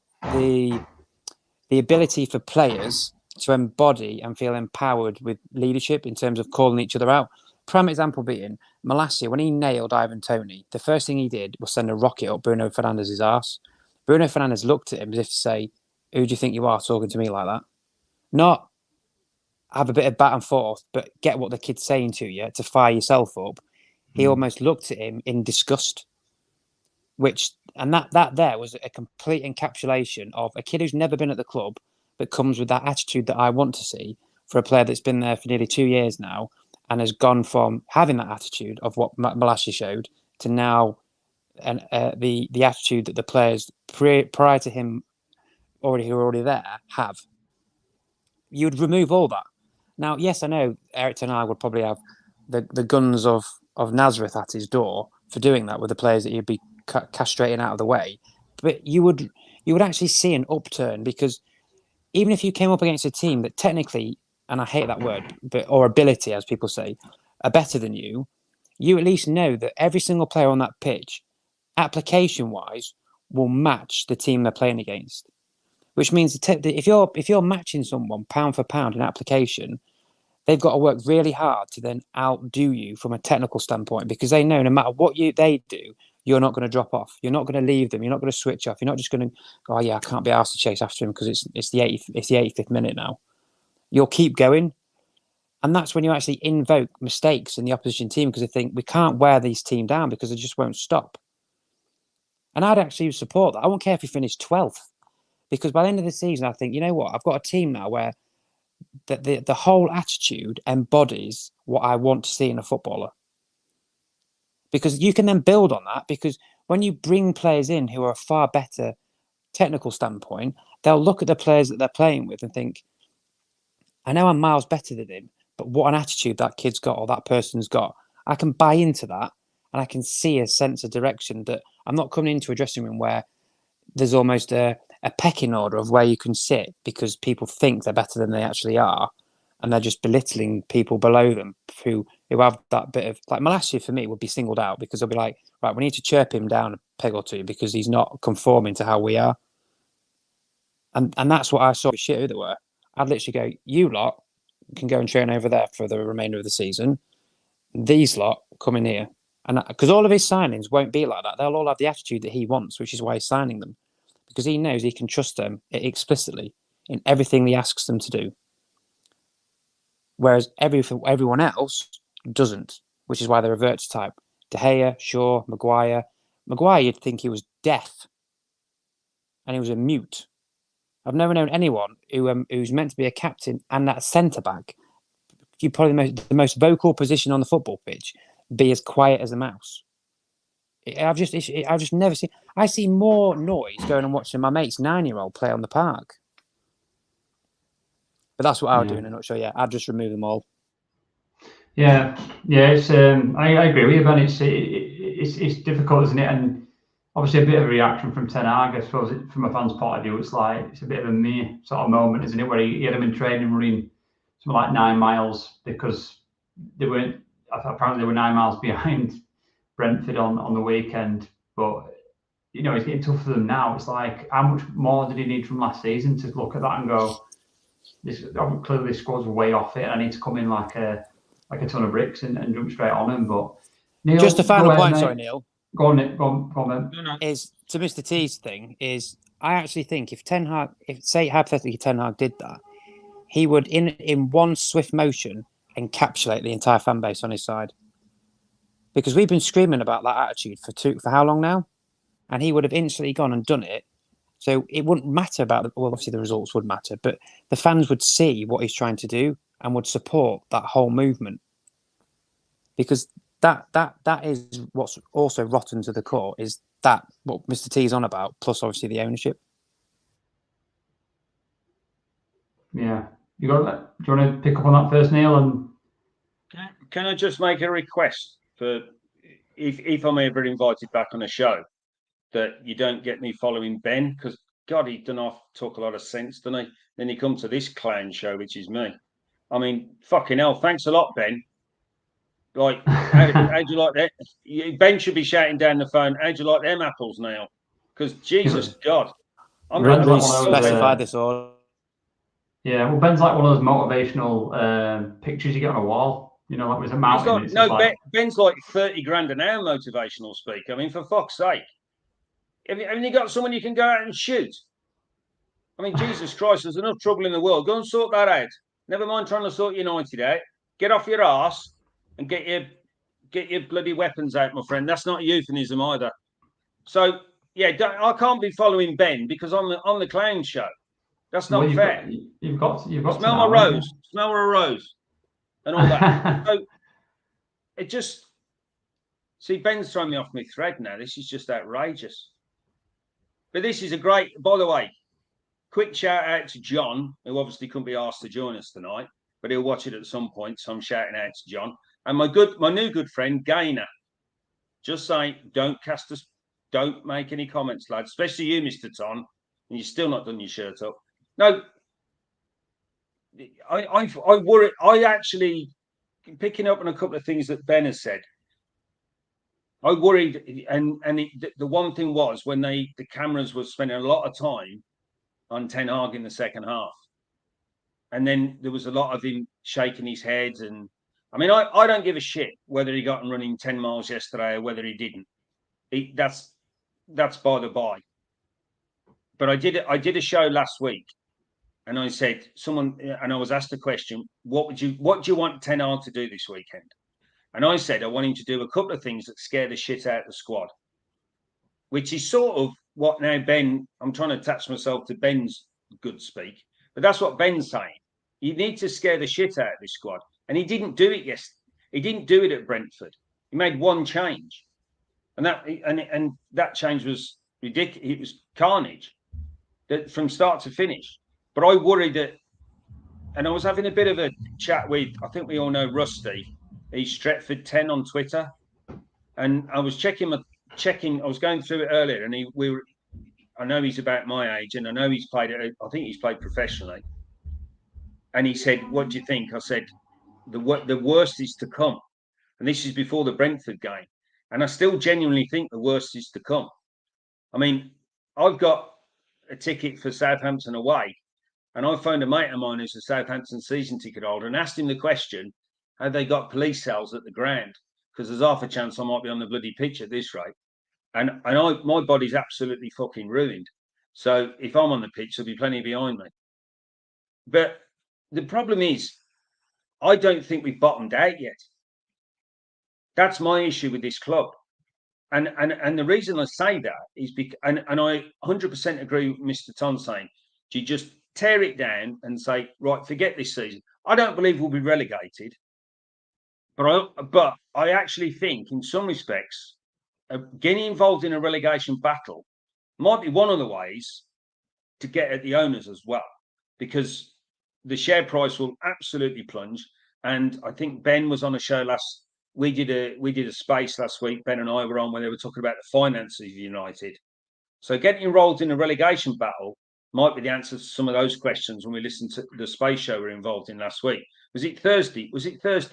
ability for players to embody and feel empowered with leadership in terms of calling each other out. Prime example being Malacia, when he nailed Ivan Toney, the first thing he did was send a rocket up Bruno Fernandes' arse. Bruno Fernandes looked at him as if to say, "Who do you think you are talking to me like that?" Not have a bit of back and forth, but get what the kid's saying to you to fire yourself up. He almost looked at him in disgust, which And that there was a complete encapsulation of a kid who's never been at the club, but comes with that attitude that I want to see for a player that's been there for nearly 2 years now and has gone from having that attitude of what Malacia showed to now the attitude that the players prior to him who are already there have. You would remove all that. Now, yes, I know Eric Ten Hag would probably have the guns of Nazareth at his door for doing that with the players that you'd be castrating out of the way, but you would actually see an upturn, because even if you came up against a team that technically, and I hate that word, or ability, as people say, are better than you, you at least know that every single player on that pitch, application-wise, will match the team they're playing against. Which means that if you're matching someone pound for pound in application, they've got to work really hard to then outdo you from a technical standpoint, because they know no matter what they do, you're not going to drop off. You're not going to leave them. You're not going to switch off. You're not just going to go, oh yeah, I can't be asked to chase after him because it's the 85th minute now. You'll keep going. And that's when you actually invoke mistakes in the opposition team, because they think we can't wear these team down because they just won't stop. And I'd actually support that. I won't care if you finish 12th, because by the end of the season, I think, you know what, I've got a team now where the whole attitude embodies what I want to see in a footballer. Because you can then build on that, because when you bring players in who are a far better technical standpoint, they'll look at the players that they're playing with and think, I know I'm miles better than him, but what an attitude that kid's got or that person's got. I can buy into that, and I can see a sense of direction that I'm not coming into a dressing room where there's almost a pecking order of where you can sit because people think they're better than they actually are, and they're just belittling people below them who have that bit of, like Malacia for me would be singled out, because they'll be like, right, we need to chirp him down a peg or two because he's not conforming to how we are. And that's what I saw with shit who they were. I'd literally go, you lot can go and train over there for the remainder of the season. These lot come in here. And because all of his signings won't be like that. They'll all have the attitude that he wants, which is why he's signing them. Because he knows he can trust them explicitly in everything he asks them to do. Whereas everyone else doesn't, which is why they revert to type. De Gea, Shaw, Maguire. Maguire, you'd think he was deaf. And he was a mute. I've never known anyone who's meant to be a captain and that centre-back, you probably the most vocal position on the football pitch, be as quiet as a mouse. I've just never seen. I see more noise going and watching my mate's 9-year-old play on the park. But that's what I would do in a nutshell. Yeah, I'd just remove them all. Yeah. It's I agree with you, Ben. It's difficult, isn't it? And obviously a bit of a reaction from Ten Hag, I suppose, from a fan's point of view. It's like it's a bit of a me sort of moment, isn't it? Where he had them in training running something like 9 miles because they weren't. Apparently they were 9 miles behind Brentford on the weekend, but it's getting tough for them now. It's like, how much more did he need from last season to look at that and go, clearly this squad's way off it. I need to come in like a ton of bricks and jump straight on him. But Neil, just a final point, sorry, Neil. Go on, Nick. Go on, Ben. Is to Mr. T's thing is, I actually think if say hypothetically Ten Hag did that, he would in one swift motion encapsulate the entire fan base on his side. Because we've been screaming about that attitude for how long now? And he would have instantly gone and done it. So it wouldn't matter about obviously the results would matter, but the fans would see what he's trying to do and would support that whole movement. Because that is what's also rotten to the core, is that what Mr. T is on about, plus obviously the ownership. Yeah. Do you want to pick up on that first, Neil? And can I just make a request for if I'm ever invited back on a show, that you don't get me following Ben, because God, he doesn't talk a lot of sense, doesn't he? Then he comes to this clown show, which is me. I mean, fucking hell, thanks a lot, Ben. Like, how'd you like that? Ben should be shouting down the phone, how'd you like them apples now? Because Jesus God, I'm really specified this all. Yeah, well, Ben's like one of those motivational pictures you get on a wall. Like with a mountain. Ben's like 30 grand an hour motivational speaker. I mean, for fuck's sake. Haven't you got someone you can go out and shoot? I mean, Jesus Christ, there's enough trouble in the world. Go and sort that out. Never mind trying to sort United out. Get off your arse and get your bloody weapons out, my friend. That's not a euphemism either. So Yeah, I can't be following Ben because on the clown show. That's not fair. You've got smell my rose, smell my rose, and all that. So it just see Ben's throwing me off my thread now. This is just outrageous. But this is a great. By the way, quick shout out to John, who obviously couldn't be asked to join us tonight, but he'll watch it at some point. So I'm shouting out to John and my new good friend Garner. Just saying, don't make any comments, lads, especially you, Mr. Ton, and you've still not done your shirt up. No, I worry. I actually, picking up on a couple of things that Ben has said, I worried, and the one thing was when the cameras were spending a lot of time on Ten Hag in the second half, and then there was a lot of him shaking his head, and I mean, I don't give a shit whether he got him running 10 miles yesterday or whether he didn't. That's by the by. But I did a show last week, and I said and I was asked the question, what do you want Ten Hag to do this weekend? And I said I want him to do a couple of things that scare the shit out of the squad, which is sort of what now Ben. I'm trying to attach myself to Ben's good speak, but that's what Ben's saying. You need to scare the shit out of this squad, and he didn't do it yesterday. He didn't do it at Brentford. He made one change, and that change was ridiculous. It was carnage from start to finish. But I worried that, and I was having a bit of a chat with, I think we all know Rusty. He's Stretford 10 on Twitter, and I was checking. I was going through it earlier, and I know he's about my age, and I know he's played. I think he's played professionally. And he said, "What do you think?" I said, "The worst is to come," and this is before the Brentford game. And I still genuinely think the worst is to come. I mean, I've got a ticket for Southampton away, and I phoned a mate of mine who's a Southampton season ticket holder and asked him the question, have they got police cells at the ground? Because there's half a chance I might be on the bloody pitch at this rate. And my body's absolutely fucking ruined. So if I'm on the pitch, there'll be plenty behind me. But the problem is, I don't think we've bottomed out yet. That's my issue with this club. And the reason I say that is because, and I 100% agree with Mr. Ton saying, do you just tear it down and say, right, forget this season. I don't believe we'll be relegated. But I actually think, in some respects, getting involved in a relegation battle might be one of the ways to get at the owners as well, because the share price will absolutely plunge. And I think Ben was on a show we did a space last week. Ben and I were on where they were talking about the finances of United. So getting involved in a relegation battle might be the answer to some of those questions when we listened to the space show we were involved in last week. Was it Thursday,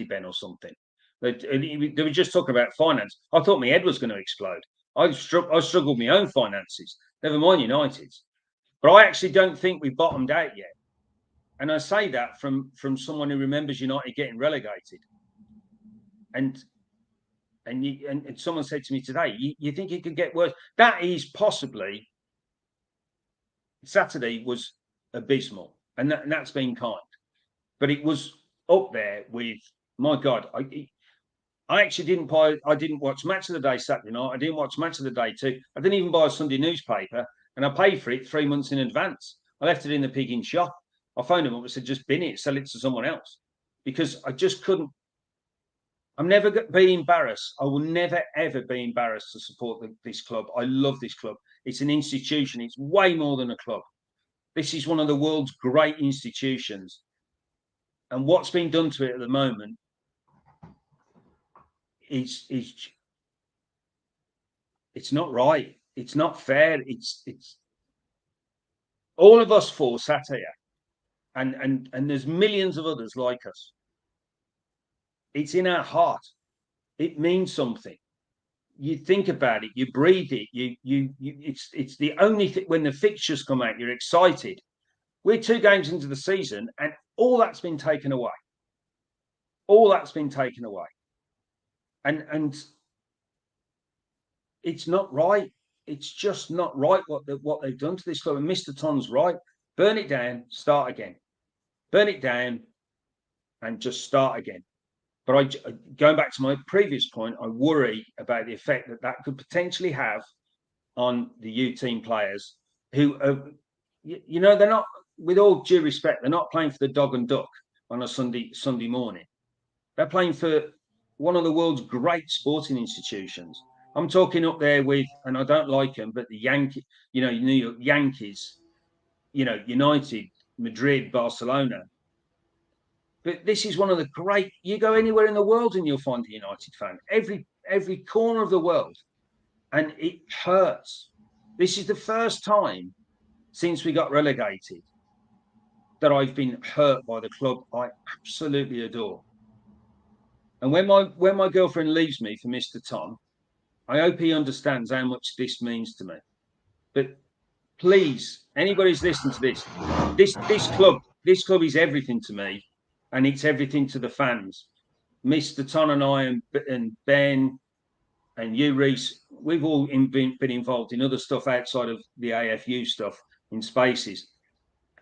Ben, or something? They were just talking about finance. I thought my head was going to explode. I struggled with my own finances, never mind United's. But I actually don't think we've bottomed out yet. And I say that from someone who remembers United getting relegated. And someone said to me today, you think it could get worse? That is possibly. Saturday was abysmal, and that's been kind, but it was up there with, my God. I actually didn't watch Match of the Day Saturday night. I didn't watch Match of the Day too. I didn't even buy a Sunday newspaper, and I paid for it 3 months in advance. I left it in the pigging shop. I phoned them up and said, just bin it, sell it to someone else, because I just couldn't. I'm never going to be embarrassed. I will never, ever be embarrassed to support this club. I love this club. It's an institution. It's way more than a club. This is one of the world's great institutions. And what's been done to it at the moment is it's not right. It's not fair. It's all of us four sat here, and there's millions of others like us. It's in our heart. It means something. You think about it, you breathe it. It's the only thing. When the fixtures come out, you're excited. We're 2 games into the season, and all that's been taken away. All that's been taken away, and it's not right. It's just not right what they've done to this club. And Mr. Ton's right. Burn it down, start again. Burn it down, and just start again. But going back to my previous point, I worry about the effect that could potentially have on the U team players who are, you know, they're not, with all due respect, they're not playing for the Dog and Duck on a Sunday morning. They're playing for one of the world's great sporting institutions. I'm talking up there with, and I don't like them, but the Yankee, you know, New York Yankees, you know, United, Madrid, Barcelona. But this is one of the great. You go anywhere in the world and you'll find a United fan. Every corner of the world, and it hurts. This is the first time since we got relegated that I've been hurt by the club I absolutely adore. And when my girlfriend leaves me for Mr. Tom, I hope he understands how much this means to me. But please, anybody who's listening to this club is everything to me, and it's everything to the fans. Mr. Tom and I and Ben and you, Reese, we've all been involved in other stuff outside of the AFU stuff in spaces.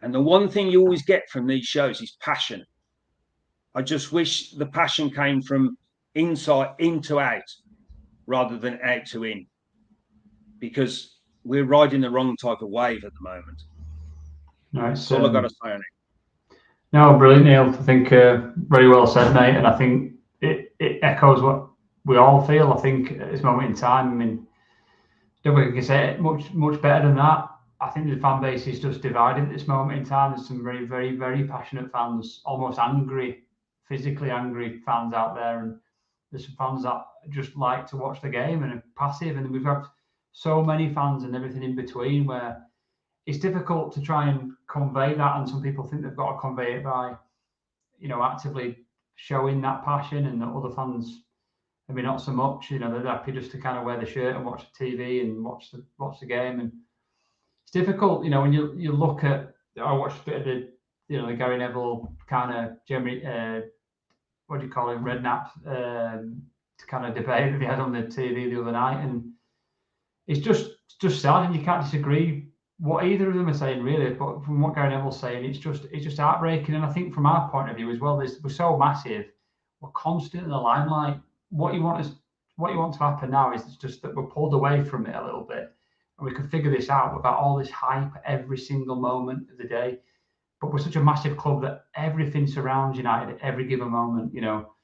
And the one thing you always get from these shows is passion. I just wish the passion came from inside into out rather than out to in, because we're riding the wrong type of wave at the moment. That's all I've got to say on it. No, brilliant, Neil. I think very well said, mate. And I think it echoes what we all feel. I think at this moment in time, I mean, don't think we can say it much better than that. I think the fan base is just divided at this moment in time. There's some very, very, very passionate fans, almost angry, physically angry fans out there, and there's some fans that just like to watch the game and are passive. And we've got so many fans and everything in between where it's difficult to try and convey that. And some people think they've got to convey it by, you know, actively showing that passion, and the other fans, I mean, not so much. You know, they're happy just to kind of wear the shirt and watch the TV and watch the game. And it's difficult, you know, when you look at. I watched a bit of the, you know, the Gary Neville kind of what do you call it, Redknapp kind of debate that they had on the TV the other night, and it's just sad, and you can't disagree what either of them are saying really. But from what Gary Neville's saying, it's just heartbreaking. And I think from our point of view as well, we're so massive, we're constant in the limelight. What you want to happen now is just that we're pulled away from it a little bit, and we can figure this out without all this hype every single moment of the day. But we're such a massive club that everything surrounds United at every given moment, you know,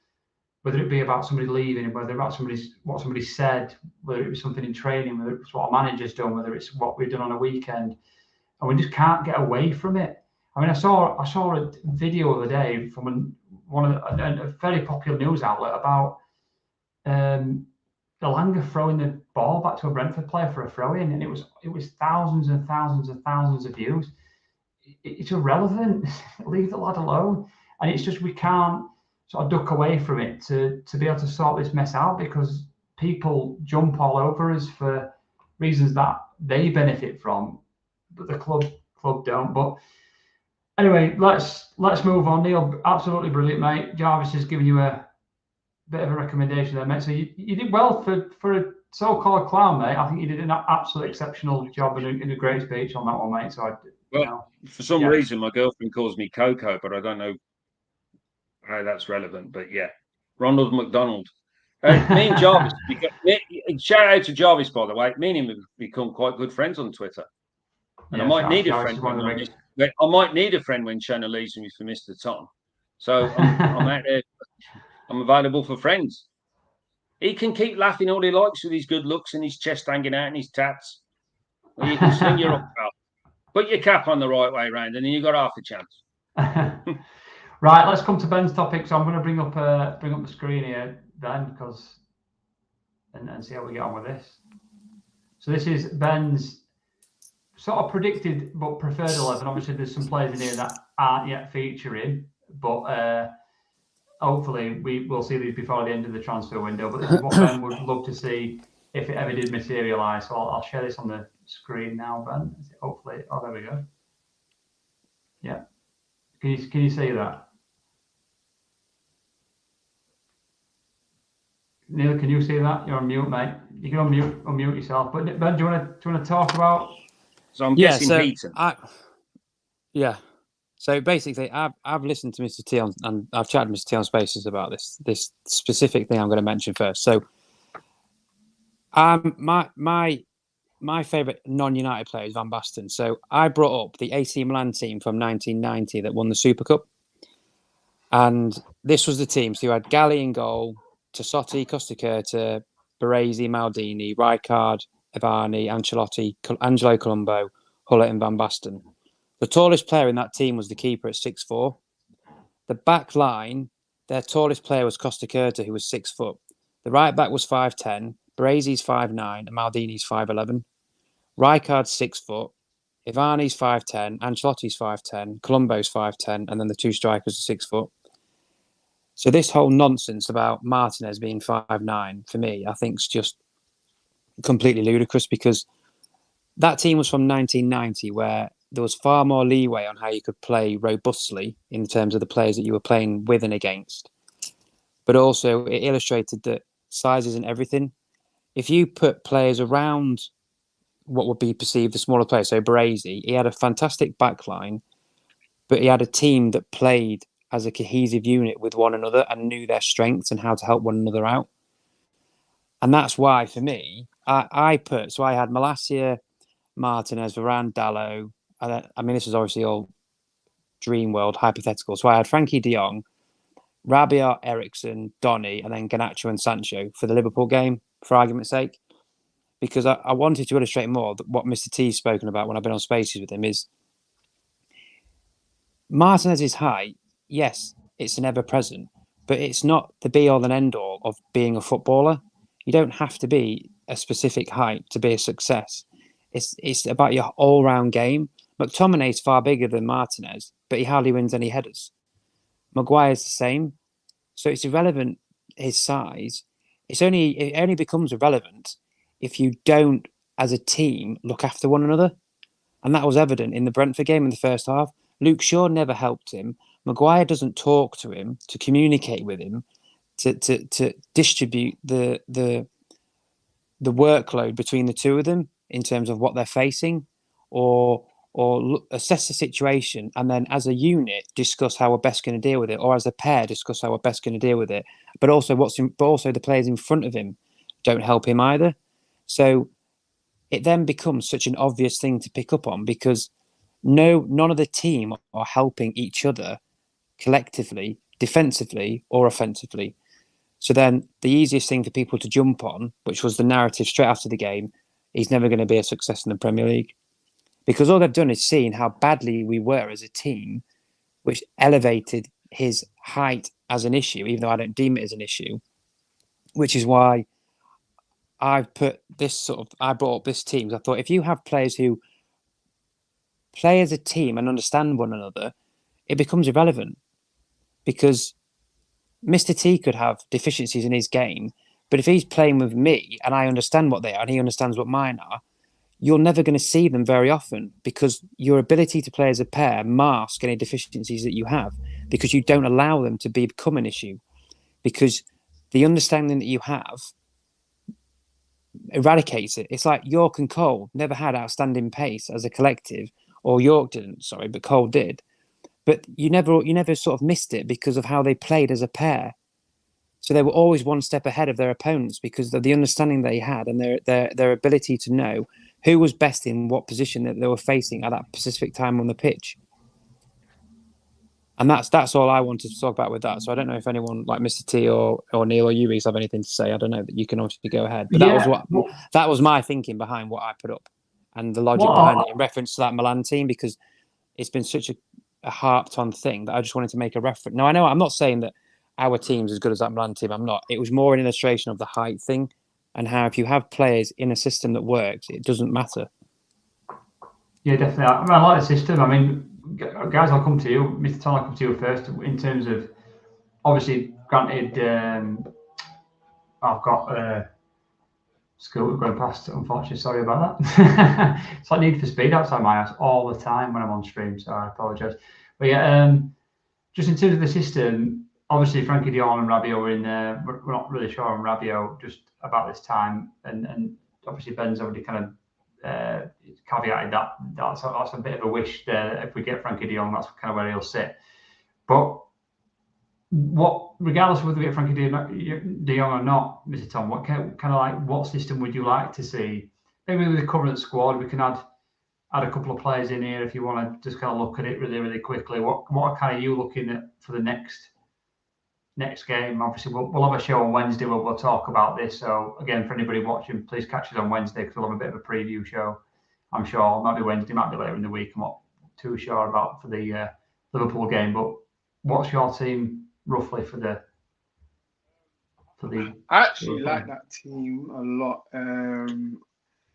whether it be about somebody leaving, whether about what somebody said, whether it was something in training, whether it's what our manager's done, whether it's what we've done on a weekend, and we just can't get away from it. I mean, I saw a video the other day from a very popular news outlet about Elanga throwing the ball back to a Brentford player for a throw-in, and it was thousands and thousands and thousands of views. It's irrelevant. Leave the lad alone. And it's just, we can't sort of duck away from it to be able to sort this mess out, because people jump all over us for reasons that they benefit from, but the club don't. But anyway, let's move on. Neil, absolutely brilliant, mate. Jarvis has given you a bit of a recommendation there, mate. So you did well for a so-called clown, mate. I think you did an absolutely exceptional job and a great speech on that one, mate. So for some reason, my girlfriend calls me Coco, but I don't know how that's relevant. But yeah, Ronald McDonald. Me and Jarvis, shout out to Jarvis, by the way. Me and him have become quite good friends on Twitter. And I might need a friend. I might need a friend when Shanna leaves me for Mr. Tom. So I'm out there. I'm available for friends. He can keep laughing all he likes with his good looks and his chest hanging out and his tats. Or you can sling your up, put your cap on the right way round, and then you got half a chance. Right, let's come to Ben's topic. So I'm going to bring up the screen here, Ben, because and see how we get on with this. So this is Ben's sort of predicted but preferred 11. Obviously, there's some players in here that aren't yet featuring, but hopefully we'll see these before the end of the transfer window. But this is what Ben would love to see if it ever did materialise. So I'll share this on the screen now, Ben. Hopefully, there we go. Yeah, can you see that? Neil, can you see that? You're on mute, mate. You can unmute yourself. But Ben, do you want to talk about? So I'm guessing Heaton. So basically, I've listened to Mr. T and I've chatted to Mr. T on Spaces about this specific thing I'm going to mention first. So, my my favourite non-United player is Van Basten. So I brought up the AC Milan team from 1990 that won the Super Cup. And this was the team. So you had Galli in goal, Tassotti, Costacurta, Baresi, Maldini, Rijkaard, Ivani, Ancelotti, Angelo Colombo, Hullet and Van Basten. The tallest player in that team was the keeper at 6'4". The back line, their tallest player was Costacurta, who was 6 foot. The right back was 5'10", Baresi's 5'9", and Maldini's 5'11". Rijkaard's 6 foot, Ivani's 5'10", Ancelotti's 5'10", Colombo's 5'10", and then the two strikers are 6 foot. So this whole nonsense about Martinez being 5'9", for me, I think is just completely ludicrous, because that team was from 1990, where there was far more leeway on how you could play robustly in terms of the players that you were playing with and against. But also it illustrated that size isn't everything. If you put players around what would be perceived the smaller players, so Baresi, he had a fantastic backline, but he had a team that played as a cohesive unit with one another and knew their strengths and how to help one another out. And that's why, for me, I had Malacia, Martinez, Varane, Dalot. I mean, this is obviously all dream world, hypothetical. So I had Frankie de Jong, Rabiot, Ericsson, Donny, and then Garnacho and Sancho for the Liverpool game, for argument's sake. Because I wanted to illustrate more that what Mr. T's spoken about when I've been on Spaces with him is Martinez's height. Yes, it's an ever-present, but it's not the be-all and end-all of being a footballer. You don't have to be a specific height to be a success. It's about your all-round game. McTominay's far bigger than Martinez, but he hardly wins any headers. Maguire's the same. So it's irrelevant, his size. It only becomes irrelevant if you don't, as a team, look after one another. And that was evident in the Brentford game in the first half. Luke Shaw never helped him. Maguire doesn't talk to him, to communicate with him, to distribute the workload between the two of them in terms of what they're facing, or assess the situation and then as a unit discuss how we're best going to deal with it, or as a pair discuss how we're best going to deal with it. But also the players in front of him don't help him either. So it then becomes such an obvious thing to pick up on, because none of the team are helping each other collectively, defensively or offensively. So then the easiest thing for people to jump on, which was the narrative straight after the game, he's never going to be a success in the Premier League. Because all they've done is seen how badly we were as a team, which elevated his height as an issue, even though I don't deem it as an issue, which is why I brought up this team. I thought if you have players who play as a team and understand one another, it becomes irrelevant, because Mr. T could have deficiencies in his game, but if he's playing with me and I understand what they are and he understands what mine are, you're never going to see them very often, because your ability to play as a pair masks any deficiencies that you have, because you don't allow them to become an issue, because the understanding that you have eradicates it. It's like York and Cole never had outstanding pace as a collective, or York didn't, sorry, but Cole did. But you never sort of missed it because of how they played as a pair. So they were always one step ahead of their opponents because of the understanding they had and their ability to know who was best in what position that they were facing at that specific time on the pitch. And that's all I wanted to talk about with that. So I don't know if anyone like Mr. T or Neil or you guys have anything to say. I don't know, that you can obviously go ahead. But that was my thinking behind what I put up and the logic behind it in reference to that Milan team, because it's been such a harped on thing that I just wanted to make a reference. Now, I know I'm not saying that our team's as good as that Milan team. I'm not. It was more an illustration of the height thing and how if you have players in a system that works, it doesn't matter. Yeah, definitely. I mean, I like the system. I mean, guys, I'll come to you. Mr. Tom, I'll come to you first. In terms of, obviously, granted, I've got school going past, unfortunately. Sorry about that. It's like Need for Speed outside my house all the time when I'm on stream, so I apologise. But yeah, just in terms of the system, obviously Frankie de Jong and Rabiot were in there. We're not really sure on Rabiot just about this time, and obviously Ben's already kind of caveated that's a bit of a wish there. If we get Frankie de Jong, that's kind of where he'll sit. But regardless of whether we get Frankie de Jong or not, Mr. Tom, what kind of like what system would you like to see? maybe with the current squad, we can add a couple of players in here if you want to just kind of look at it really, really quickly. What kind of you looking at for the next game? Obviously, we'll have a show on Wednesday where we'll talk about this. So again, for anybody watching, please catch us on Wednesday because we'll have a bit of a preview show. I'm sure might be Wednesday, might be later in the week. I'm not too sure about for the Liverpool game. But what's your team roughly for the? I actually like that team a lot.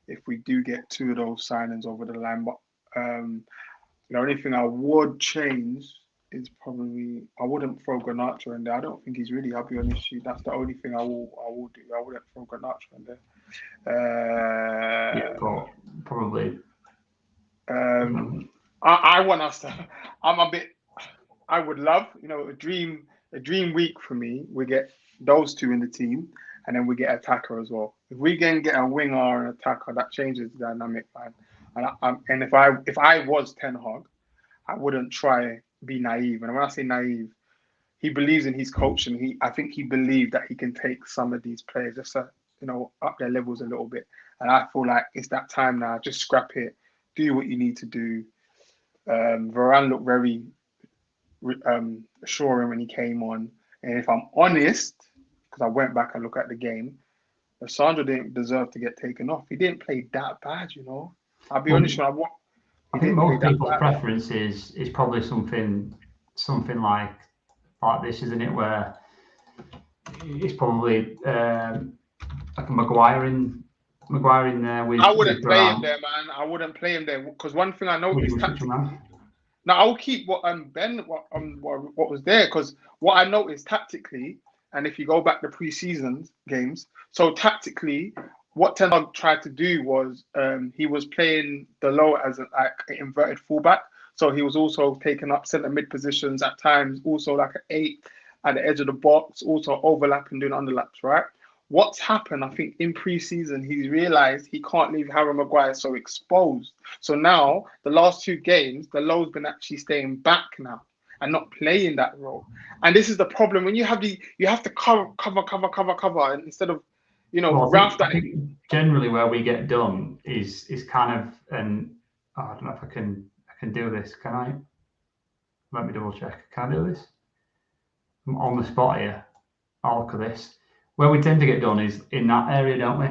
If we do get 2 of those signings over the line, but the only thing I would change is probably I wouldn't throw Garner in there. I don't think he's ready. I'll be honest with you. That's the only thing I will do. I wouldn't throw Garner in there. Yeah, probably. I want us to. I would love, a dream week for me. We get those 2 in the team, and then we get attacker as well. If we can get a winger or an attacker, that changes the dynamic, man. And if I was Ten Hag, I wouldn't try be naive. And when I say naive, he believes in his coach, and I think he believed that he can take some of these players just to, up their levels a little bit. And I feel like it's that time now. Just scrap it, do what you need to do. Varane looked very assuring when he came on, and if I'm honest, because I went back and looked at the game, Sandro didn't deserve to get taken off. He didn't play that bad, I'll be honest with you. I think most people's preference is probably something like this, isn't it? Where it's probably like a Maguire in there. I wouldn't play him there, man. I wouldn't play him there because one thing I noticed tactically. Now I'll keep what was there, because what I noticed tactically, and if you go back to pre-season games, so tactically, what Ten Hag tried to do was he was playing Dalot as an inverted fullback, so he was also taking up centre mid positions at times, also like an 8 at the edge of the box, also overlapping, doing underlaps, right? What's happened, I think, in pre-season, he's realised he can't leave Harry Maguire so exposed. So now, the last 2 games, Dalot's been actually staying back now and not playing that role. And this is the problem. When you have to cover, and instead of, I think generally where we get done is kind of, and I don't know if I can do this. Can I? Let me double check. Can I do this? I'm on the spot here. I'll look at this. Where we tend to get done is in that area, don't we?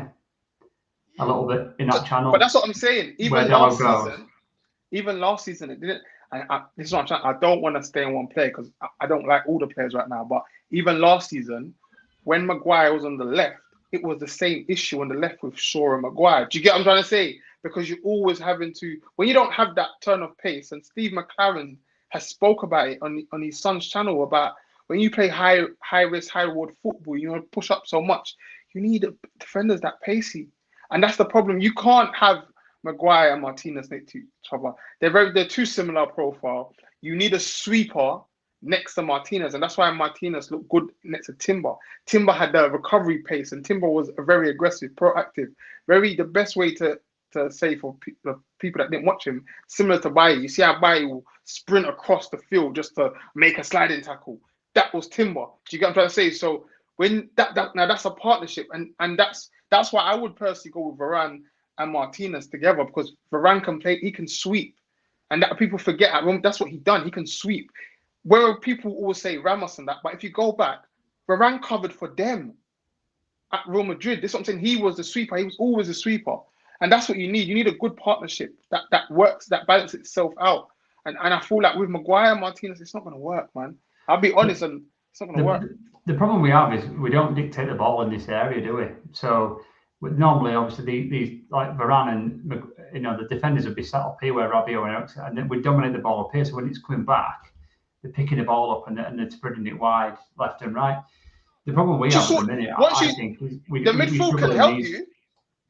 A little bit in that channel. But that's what I'm saying. Even last season, it didn't. This is what I'm saying. I don't want to stay in one player because I don't like all the players right now. But even last season, when Maguire was on the left, it was the same issue on the left with Shaw and Maguire. Do you get what I'm trying to say? Because you're always having to, when you don't have that turn of pace, and Steve McLaren has spoke about it on his son's channel about when you play high risk, high reward football, push up so much, you need defenders that pacey. And that's the problem. You can't have Maguire and Martinez next to each other. They're too similar profile. You need a sweeper next to Martinez, and that's why Martinez looked good next to Timber. Timber had the recovery pace, and Timber was very aggressive, proactive. The best way to say for people that didn't watch him, similar to Bailly. You see how Bailly will sprint across the field just to make a sliding tackle. That was Timber. Do you get what I'm trying to say? So when now that's a partnership, and that's why I would personally go with Varane and Martinez together, because Varane can play, he can sweep, and that people forget. That's what he done. He can sweep. Where people always say Ramos and that, but if you go back, Varane covered for them at Real Madrid. This is what I'm saying. He was the sweeper. He was always a sweeper, and that's what you need. You need a good partnership that works, that balances itself out. And I feel like with Maguire and Martinez, it's not going to work, man. I'll be honest, and it's not going to work. The problem we have is we don't dictate the ball in this area, do we? So normally, obviously, these like Varane and the defenders would be set up here where Rabiot and then we dominate the ball up here. So when it's coming back, they're picking the ball up and they're spreading it wide left and right. The problem we have at the minute, I think, the midfield can help you.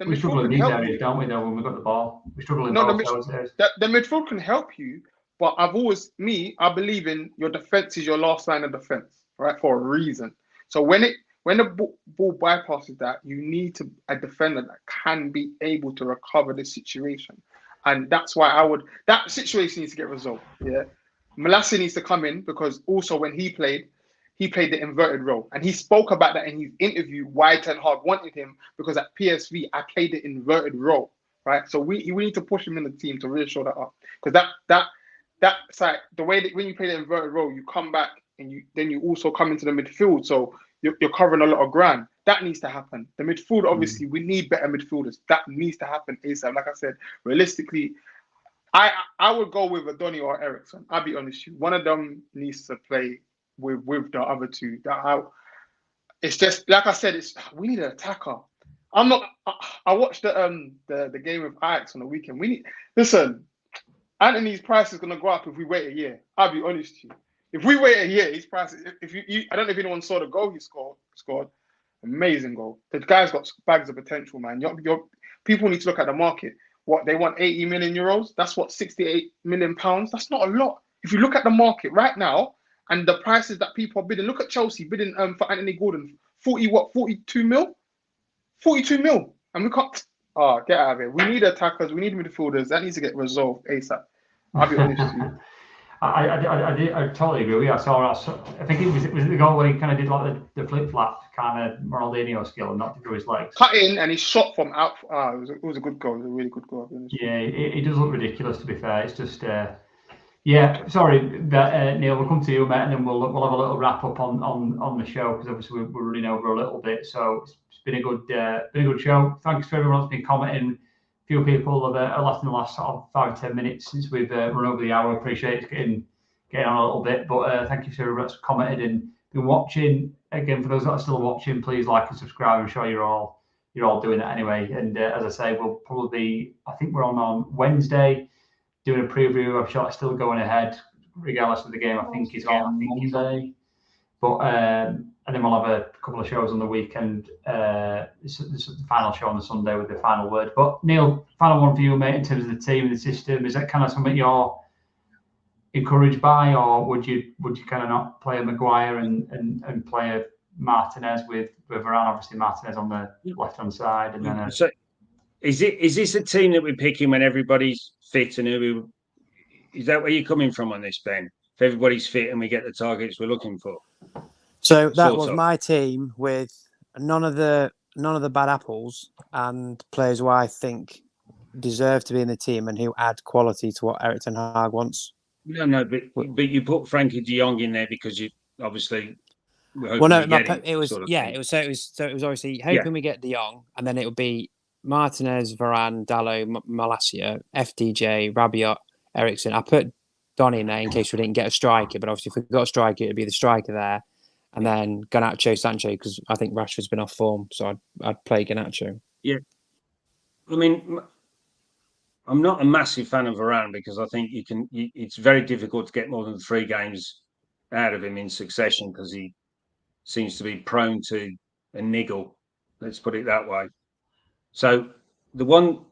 We struggle in these areas, don't we? Though when we've got the ball, we struggle in both those areas. The midfield can help you. But I believe in your defense is your last line of defense, right? For a reason. So when the ball bypasses that, you need a defender that can be able to recover the situation. And that's why that situation needs to get resolved. Yeah. Molasse needs to come in, because also when he played the inverted role. And he spoke about that in his interview, why Ten Hag wanted him, because at PSV, I played the inverted role. right? So we need to push him in the team to really show that up, because that's like the way that when you play the inverted role, you come back and you also come into the midfield, so you're covering a lot of ground. That needs to happen. The midfield, obviously, we need better midfielders. That needs to happen ASAP. Like I said, realistically, I would go with Donny or Ericsson. I'll be honest with you. One of them needs to play with the other two. It's just like I said. We need an attacker. I'm not. I watched the game with Ajax on the weekend. Listen. Anthony's price is gonna go up if we wait a year. I'll be honest with you. If we wait a year, his price. If you I don't know if anyone saw the goal he scored. Amazing goal. The guy's got bags of potential, man. People need to look at the market. What they want, 80 million euros. That's what, 68 million pounds. That's not a lot. If you look at the market right now and the prices that people are bidding, look at Chelsea bidding for Anthony Gordon, 42 mil, 42 mil, and we can't. Oh, get out of here. We need attackers. We need midfielders. That needs to get resolved ASAP. I'll be honest with you. I totally agree with you. I think it was the goal where he kind of did like the flip flap kind of Ronaldinho skill and knocked it through his legs. Cut in and he shot from out. It was a good goal. It was a really good goal. Yeah, it does look ridiculous, to be fair. It's just yeah. Sorry, but, Neil, we'll come to you, mate, and then we'll have a little wrap up on the show, because obviously we're running over a little bit. So it's been a good show. Thanks to everyone that's been commenting. Few people have left in the last sort of 5 or 10 minutes since we've run over the hour. Appreciate it getting on a little bit, but thank you to everyone that's commented and been watching. Again, for those that are still watching, please like and subscribe. I'm sure you're all doing that anyway. And as I say, we'll probably I think we're on Wednesday doing a preview. I'm sure it's still going ahead regardless of the game. I think is on Monday, but and then we'll have a couple of shows on the weekend. This is the final show on the Sunday with the final word. But Neil, final one for you, mate, in terms of the team and the system. Is that kind of something you're encouraged by, or would you kind of not play a Maguire and play a Martinez with Varane? Obviously, Martinez on the left hand side, and then. So, is this a team that we're picking when everybody's fit and is that where you're coming from on this, Ben? If everybody's fit and we get the targets we're looking for. So that was my team with none of the bad apples and players who I think deserve to be in the team and who add quality to what Ten Hag wants. No, but you put Frankie de Jong in there because you obviously. Well, no, it was obviously hoping we get de Jong, and then it would be Martinez, Varane, Dalot, Malacia, FDJ, Rabiot, Ericsson. I put Donny in there in case we didn't get a striker, but obviously if we got a striker, it'd be the striker there. And then Garnacho, Sancho, because I think Rashford's been off form, so I'd play Garnacho. Yeah, I mean, I'm not a massive fan of Varane because I think it's very difficult to get more than 3 games out of him in succession because he seems to be prone to a niggle. Let's put it that way. So the one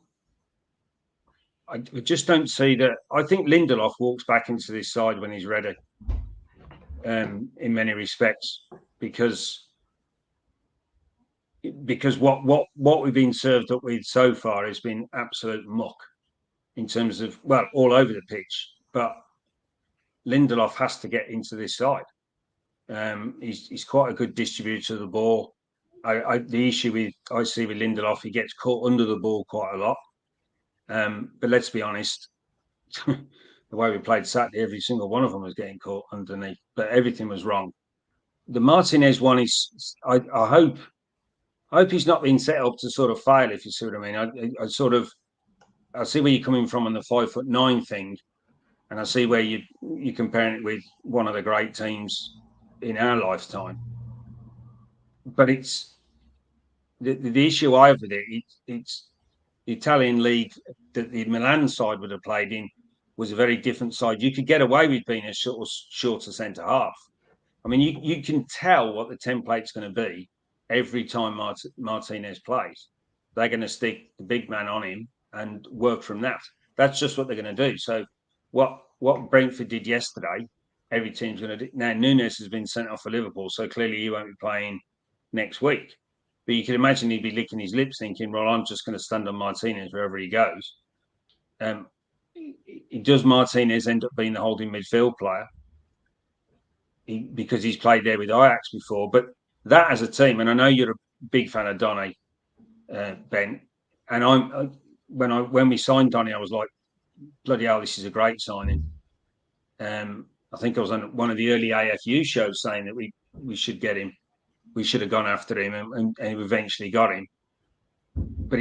I just don't see that. I think Lindelof walks back into this side when he's ready. In many respects, because what we've been served up with so far has been absolute muck in terms of all over the pitch. But Lindelof has to get into this side. He's quite a good distributor of the ball. The issue I see with Lindelof, he gets caught under the ball quite a lot. But let's be honest. The way we played Saturday, every single one of them was getting caught underneath, but everything was wrong. The Martinez one is, I hope he's not being set up to sort of fail, if you see what I mean. I see where you're coming from on the 5'9" thing, and I see where you're comparing it with one of the great teams in our lifetime. But it's the issue I have with it. It's the Italian league that the Milan side would have played in. Was a very different side. You could get away with being a shorter centre half. I mean, you can tell what the template's going to be every time Martinez plays. They're going to stick the big man on him and work from that. That's just what they're going to do. So what Brentford did yesterday, every team's going to do. Now, Nunes has been sent off for Liverpool, so clearly he won't be playing next week. But you can imagine he'd be licking his lips thinking, well, I'm just going to stand on Martinez wherever he goes. Does Martinez end up being the holding midfield player? Because he's played there with Ajax before. But that as a team, and I know you're a big fan of Donny, Ben, and when we signed Donny, I was like, bloody hell, this is a great signing. I think I was on one of the early AFU shows saying that we should get him. We should have gone after him, and we eventually got him. But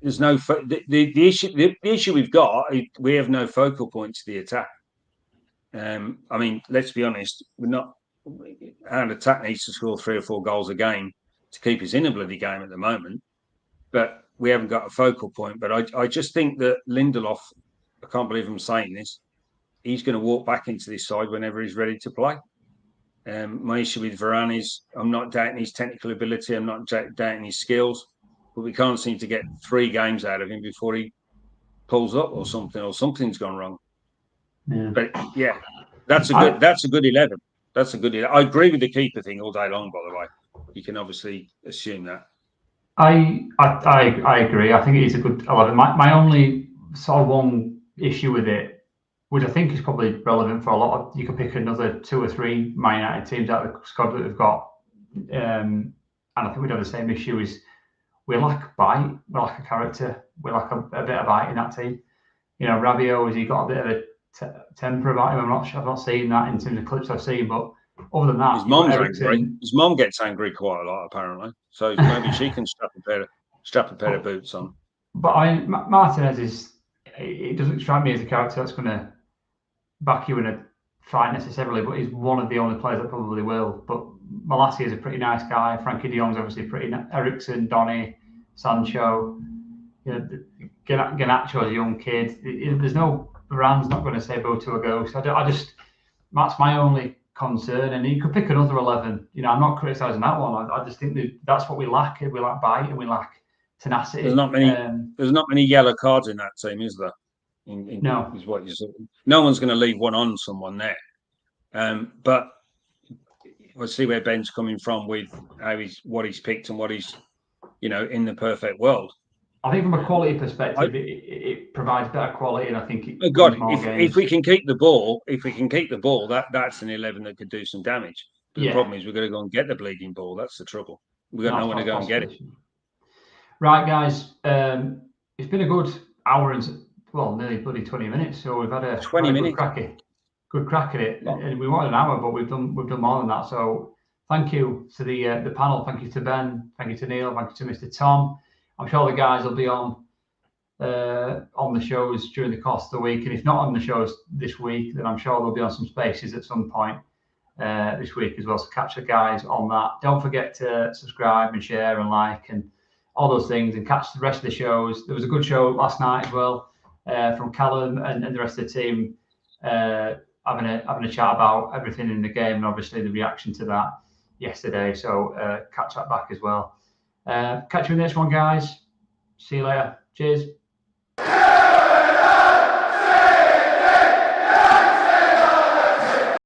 there's no the issue we've got. We have no focal point to the attack. I mean, let's be honest. We're not. Our attack needs to score 3 or 4 goals a game to keep us in a bloody game at the moment. But we haven't got a focal point. But I just think that Lindelof, I can't believe I'm saying this, he's going to walk back into this side whenever he's ready to play. My issue with Varane is I'm not doubting his technical ability. I'm not doubting his skills. But we can't seem to get 3 games out of him before he pulls up or something's gone wrong. Yeah. But yeah, that's a good 11. That's a good 11. I agree with the keeper thing all day long, by the way. You can obviously assume that. I agree. I think it is a good 11. My only sort of one issue with it, which I think is probably relevant for a lot of, you could pick another 2 or 3 Man United teams out of the squad that we've got, and I think we'd have the same issue, is we lack bite, we lack a character, we lack a bit of bite in that team. You know, Rabiot, has he got a bit of a temper about him? I've not seen that in terms of clips I've seen, but other than that, his mom's angry. His mom gets angry quite a lot, apparently. So maybe she can strap a pair of boots on. But Martinez it doesn't strike me as a character that's going to back you in a fight necessarily, but he's one of the only players that probably will. But Malacia is a pretty nice guy. Frankie de Jong's obviously pretty nice. Eriksen, Donny, Sancho, you know, Garnacho is a young kid. There's no, Varane's not going to say boo to a ghost. I just that's my only concern. And you could pick another 11. You know, I'm not criticising that one. I just think that's what we lack. We lack bite and we lack tenacity. There's not many yellow cards in that team, is there? No. Is what no one's going to leave one on someone there. But we'll see where Ben's coming from with what he's picked and what he's, you know, in the perfect world. I think from a quality perspective, it provides better quality, and I think it. Oh God, if we can keep the ball, that's an 11 that could do some damage. But the problem is we're going to go and get the bleeding ball. That's the trouble. We've got no one to go and get it. Right, guys. It's been a good hour and nearly bloody 20 minutes. So we've had a 20 minutes. Good crack at it. And we wanted an hour, but we've done more than that. So thank you to the panel. Thank you to Ben. Thank you to Neil. Thank you to Mr. Tom. I'm sure the guys will be on the shows during the course of the week. And if not on the shows this week, then I'm sure they'll be on some spaces at some point this week as well. So catch the guys on that. Don't forget to subscribe and share and like and all those things, and catch the rest of the shows. There was a good show last night as well from Callum and the rest of the team having a chat about everything in the game and obviously the reaction to that yesterday. So catch that back as well. Catch you in the next one, guys. See you later. Cheers.